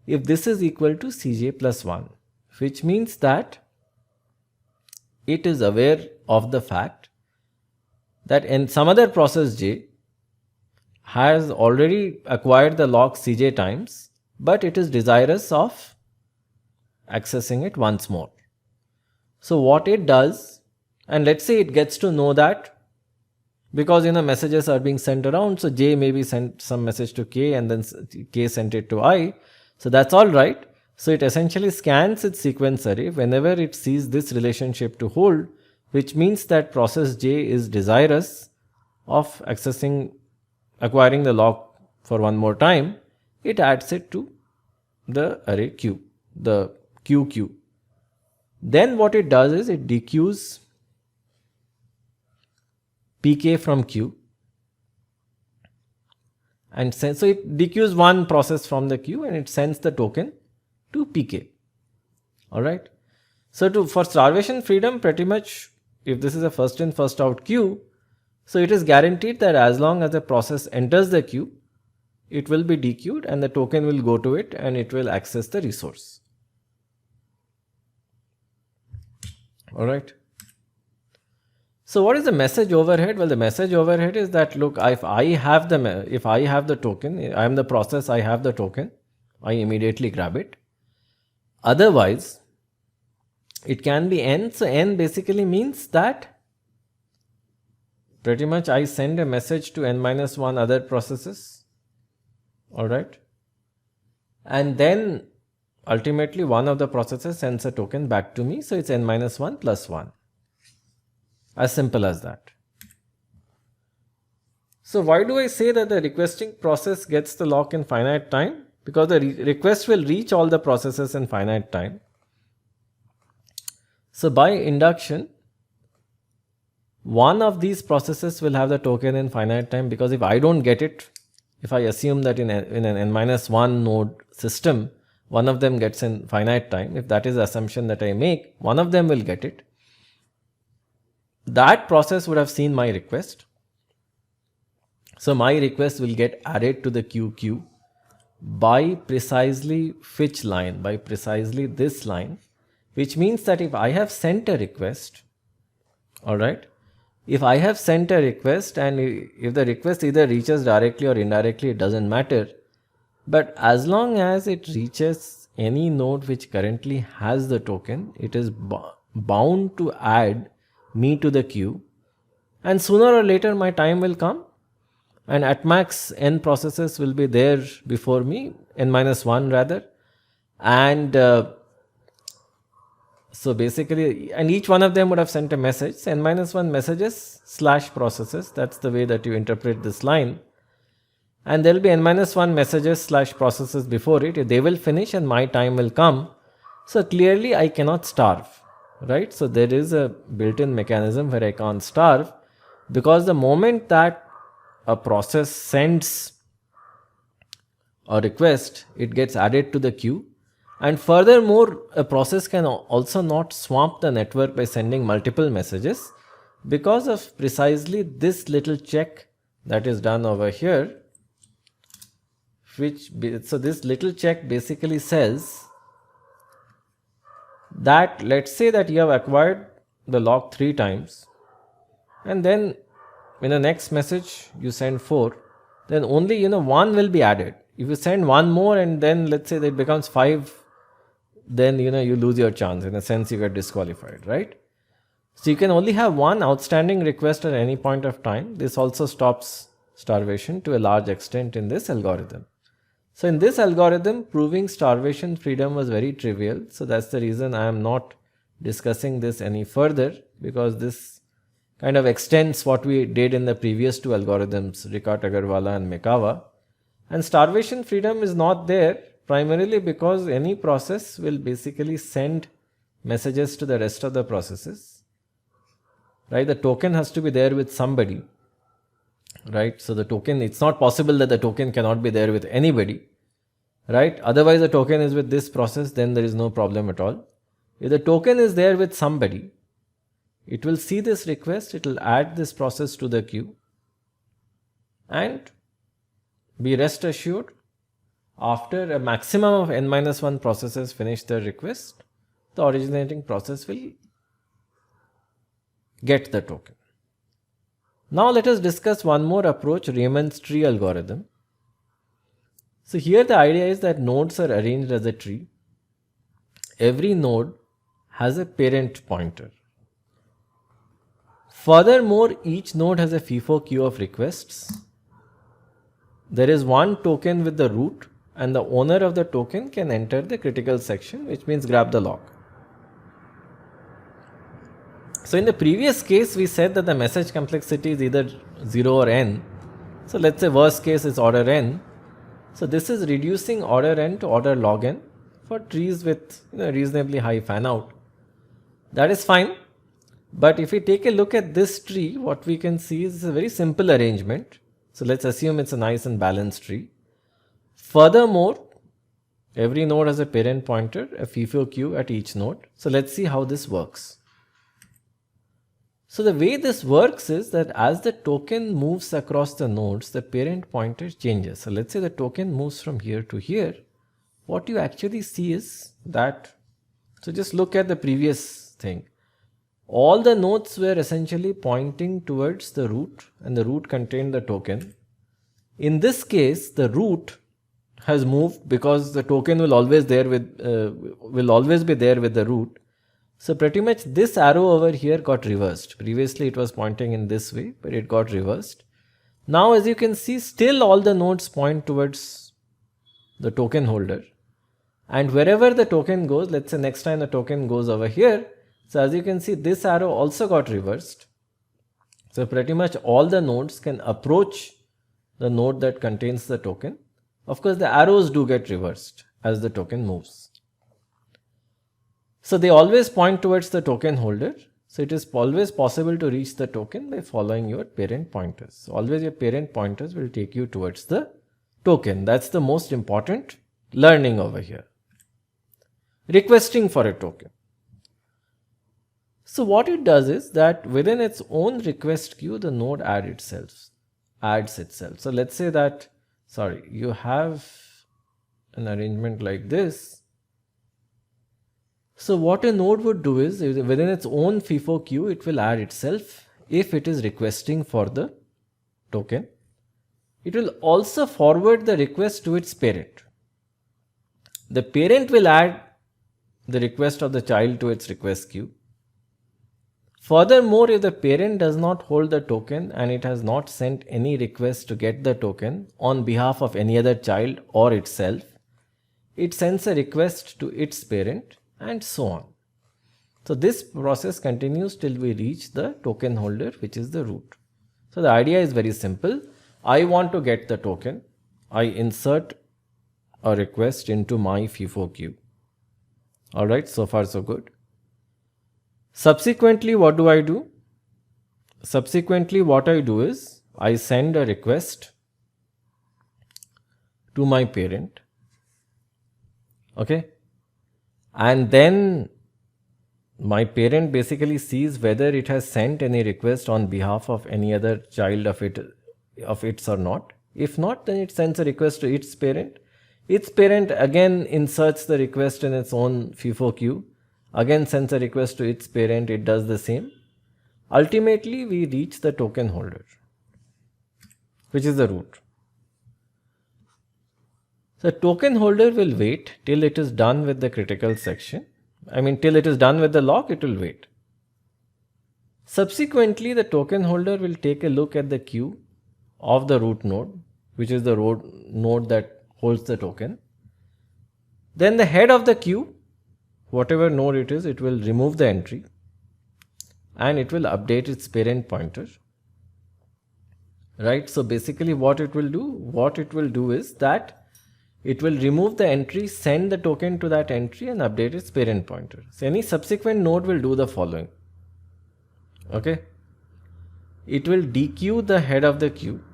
if this is equal to cj plus 1, which means that it is aware of the fact that in some other process j has already acquired the log cj times, but it is desirous of accessing it once more. So what it does, and let's say it gets to know that, because messages are being sent around, so j maybe sent some message to k and then k sent it to I, so that's all right. So it essentially scans its sequence array whenever it sees this relationship to hold, which means that process j is desirous of acquiring the log for one more time. It adds it to the array q, the QQ. Then what it does is it dequeues PK from Q, and so it dequeues one process from the queue and it sends the token to PK. Alright. So for starvation freedom, pretty much if this is a first in first out queue, so it is guaranteed that as long as the process enters the queue, it will be dequeued and the token will go to it and it will access the resource. Alright. So what is the message overhead? Well, the message overhead is that look, if I have the token, I am the process, I have the token, I immediately grab it. Otherwise, it can be n. So n basically means that pretty much I send a message to n-1 other processes. Alright. And then ultimately one of the processes sends a token back to me. So it's n-1 plus 1. As simple as that. So why do I say that the requesting process gets the lock in finite time? because the request will reach all the processes in finite time. So by induction, one of these processes will have the token in finite time, because if I don't get it, if I assume that in an n-1 node system, one of them gets in finite time, if that is the assumption that I make, one of them will get it. That process would have seen my request. So my request will get added to the queue by precisely which line? By precisely this line, which means that if I have sent a request, alright, if I have sent a request and if the request either reaches directly or indirectly, it doesn't matter. But as long as it reaches any node which currently has the token, it is bound to add me to the queue. And sooner or later my time will come, and at max n processes will be there before me, n-1 rather. And so basically, and each one of them would have sent a message. So n-1 messages / processes, that's the way that you interpret this line. And there will be n-1 messages / processes before it. They will finish and my time will come. So clearly I cannot starve, right? So there is a built-in mechanism where I can't starve, because the moment that a process sends a request, it gets added to the queue. And furthermore, a process can also not swamp the network by sending multiple messages, because of precisely this little check that is done over here. So this little check basically says that, let's say that you have acquired the lock 3 times, and then in the next message you send 4, then only 1 will be added. If you send 1 more and then let's say that it becomes 5, then you lose your chance. In a sense, you get disqualified, right? So you can only have 1 outstanding request at any point of time. This also stops starvation to a large extent in this algorithm. So in this algorithm, proving starvation freedom was very trivial. So that's the reason I am not discussing this any further, because this kind of extends what we did in the previous 2 algorithms, Ricart-Agarwala and Mekawa. And starvation freedom is not there primarily because any process will basically send messages to the rest of the processes, right? The token has to be there with somebody, right? So the token, it's not possible that the token cannot be there with anybody, right? Otherwise the token is with this process, then there is no problem at all. If the token is there with somebody, it will see this request, it will add this process to the queue, and be rest assured, after a maximum of n-1 processes finish their request, the originating process will get the token. Now let us discuss one more approach, Raymond's tree algorithm. So here the idea is that nodes are arranged as a tree. Every node has a parent pointer. Furthermore, each node has a FIFO queue of requests. There is one token with the root, and the owner of the token can enter the critical section, which means grab the lock. So in the previous case, we said that the message complexity is either 0 or n. So let's say worst case is order n. So this is reducing order n to order log n for trees with reasonably high fan out. That is fine. But if we take a look at this tree, what we can see is a very simple arrangement. So let's assume it's a nice and balanced tree. Furthermore, every node has a parent pointer, a FIFO queue at each node. So let's see how this works. So the way this works is that as the token moves across the nodes, the parent pointer changes. So let's say the token moves from here to here. What you actually see is that, so just look at the previous thing. All the nodes were essentially pointing towards the root, and the root contained the token. In this case, the root has moved because the token will always be there with the root. So pretty much this arrow over here got reversed. Previously it was pointing in this way, but it got reversed. Now as you can see, still all the nodes point towards the token holder. And wherever the token goes, let's say next time the token goes over here, so as you can see, this arrow also got reversed. So pretty much all the nodes can approach the node that contains the token. Of course, the arrows do get reversed as the token moves. So they always point towards the token holder. So it is always possible to reach the token by following your parent pointers. So always your parent pointers will take you towards the token. That's the most important learning over here. Requesting for a token. So what it does is that within its own request queue, the node adds itself. So let's say that, you have an arrangement like this. So what a node would do is within its own FIFO queue, it will add itself if it is requesting for the token. It will also forward the request to its parent. The parent will add the request of the child to its request queue. Furthermore, if the parent does not hold the token and it has not sent any request to get the token on behalf of any other child or itself, it sends a request to its parent and so on. So this process continues till we reach the token holder, which is the root. So the idea is very simple. I want to get the token. I insert a request into my FIFO queue. Alright, so far so good. Subsequently, what do I do? Subsequently, what I do is I send a request to my parent. Okay. And then my parent basically sees whether it has sent any request on behalf of any other child of its or not. If not, then it sends a request to its parent. Its parent again inserts the request in its own FIFO queue. Again sends a request to its parent, it does the same. Ultimately, we reach the token holder, which is the root. The token holder will wait till it is done with the critical section. Till it is done with the lock, it will wait. Subsequently, the token holder will take a look at the queue of the root node, which is the node that holds the token. Then the head of the queue, whatever node it is, it will remove the entry and it will update its parent pointer. Right? So basically what it will do is that it will remove the entry, send the token to that entry and update its parent pointer. So any subsequent node will do the following. Okay? It will dequeue the head of the queue.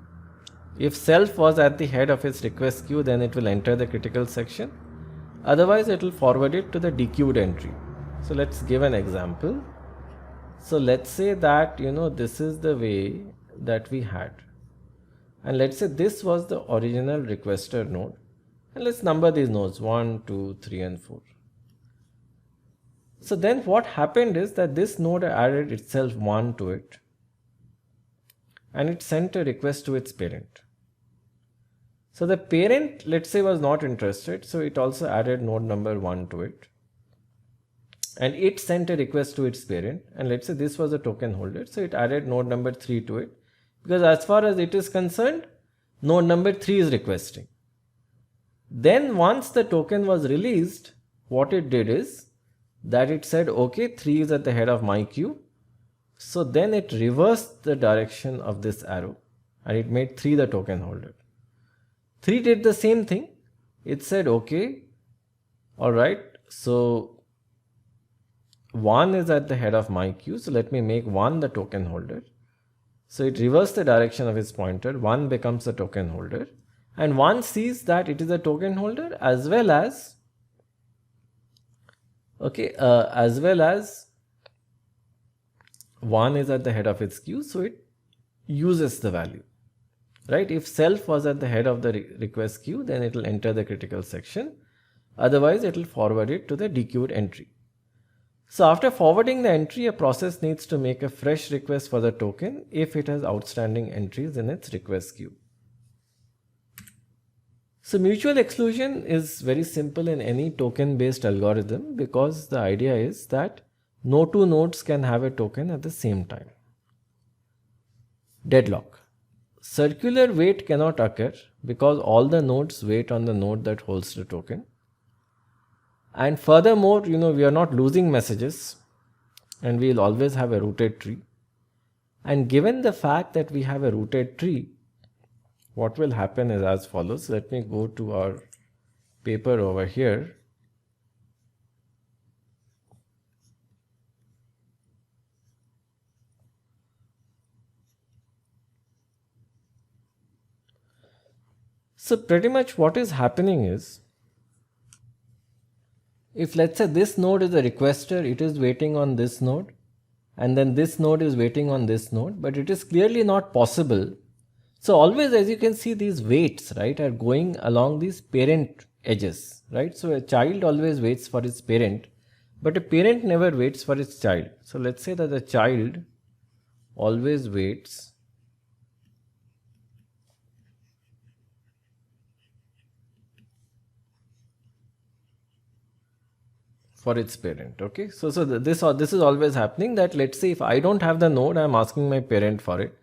If self was at the head of its request queue, then it will enter the critical section. Otherwise, it will forward it to the dequeued entry. So let's give an example. So let's say that, this is the way that we had. And let's say this was the original requester node. And let's number these nodes 1, 2, 3 and 4. So then what happened is that this node added itself 1 to it. And it sent a request to its parent. So the parent, let's say, was not interested. So it also added node number 1 to it. And it sent a request to its parent. And let's say this was a token holder. So it added node number 3 to it. Because as far as it is concerned, node number 3 is requesting. Then once the token was released, what it did is that it said, okay, 3 is at the head of my queue. So then it reversed the direction of this arrow and it made 3 the token holder. 3 did the same thing. It said, okay, alright, so 1 is at the head of my queue. So let me make 1 the token holder. So it reversed the direction of its pointer. 1 becomes the token holder. And 1 sees that it is a token holder as well as, as well as 1 is at the head of its queue. So it uses the value. Right? If self was at the head of the request queue, then it will enter the critical section. Otherwise, it will forward it to the dequeued entry. So after forwarding the entry, a process needs to make a fresh request for the token if it has outstanding entries in its request queue. So mutual exclusion is very simple in any token based algorithm because the idea is that no two nodes can have a token at the same time. Deadlock. Circular wait cannot occur because all the nodes wait on the node that holds the token. And furthermore, we are not losing messages and we will always have a rooted tree. And given the fact that we have a rooted tree, what will happen is as follows. Let me go to our paper over here. So pretty much what is happening is, if let's say this node is a requester, it is waiting on this node, and then this node is waiting on this node, but it is clearly not possible. So always, as you can see, these waits, right, are going along these parent edges, right? So a child always waits for its parent, but a parent never waits for its child. So let's say that the child always waits for its parent. Okay, so this is always happening, that let's say if I don't have the node, I'm asking my parent for it.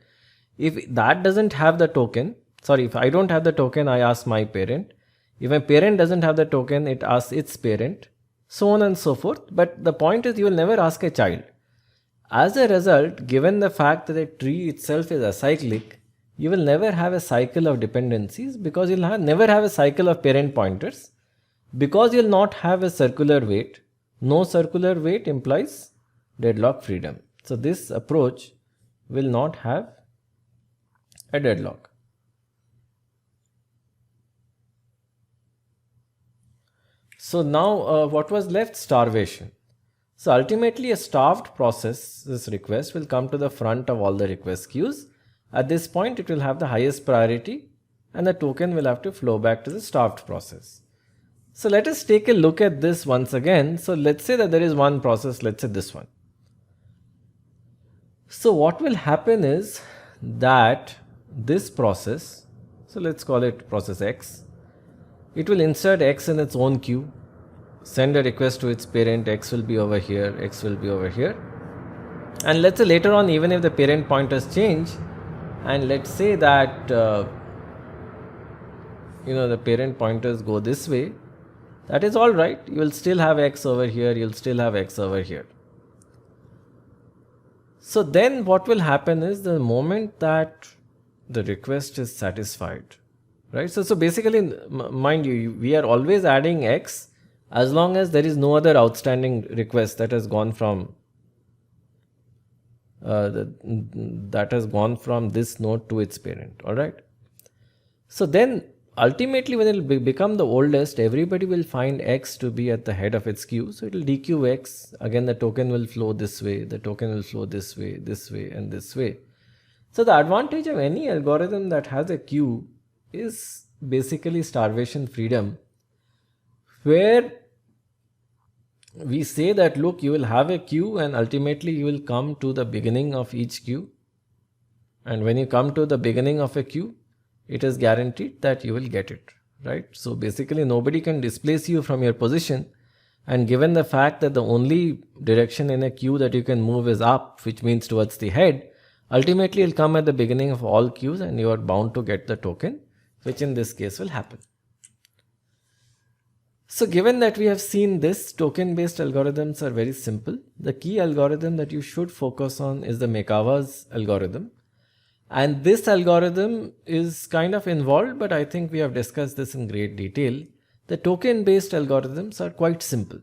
If that doesn't have the token, sorry, if I don't have the token, I ask my parent. If my parent doesn't have the token, it asks its parent, so on and so forth. But the point is, you will never ask a child. As a result, given the fact that a tree itself is acyclic, you will never have a cycle of dependencies, because you'll never have a cycle of parent pointers, because you'll not have a circular wait. No circular wait implies deadlock freedom. So this approach will not have a deadlock. So now what was left? Starvation. So ultimately a starved process's request will come to the front of all the request queues. At this point it will have the highest priority, and the token will have to flow back to the starved process. So let us take a look at this once again. So let's say that there is one process, let's say this one. So what will happen is that this process, so let's call it process X, it will insert X in its own queue, send a request to its parent, X will be over here, X will be over here. And let's say later on, even if the parent pointers change, and let's say that the parent pointers go this way, that is all right. You will still have X over here, you'll still have X over here. So then what will happen is, the moment that the request is satisfied, right? So basically, mind you, we are always adding X as long as there is no other outstanding request that has gone from this node to its parent. All right. So then ultimately, when it will become the oldest, everybody will find X to be at the head of its queue. So it will dequeue X. Again, the token will flow this way, the token will flow this way, and this way. So the advantage of any algorithm that has a queue is basically starvation freedom, where we say that, look, you will have a queue and ultimately you will come to the beginning of each queue. And when you come to the beginning of a queue, it is guaranteed that you will get it, right? So basically nobody can displace you from your position. And given the fact that the only direction in a queue that you can move is up, which means towards the head, ultimately it will come at the beginning of all queues and you are bound to get the token, which in this case will happen. So given that we have seen this, token-based algorithms are very simple. The key algorithm that you should focus on is the Merkava's algorithm. And this algorithm is kind of involved, but I think we have discussed this in great detail. The token-based algorithms are quite simple.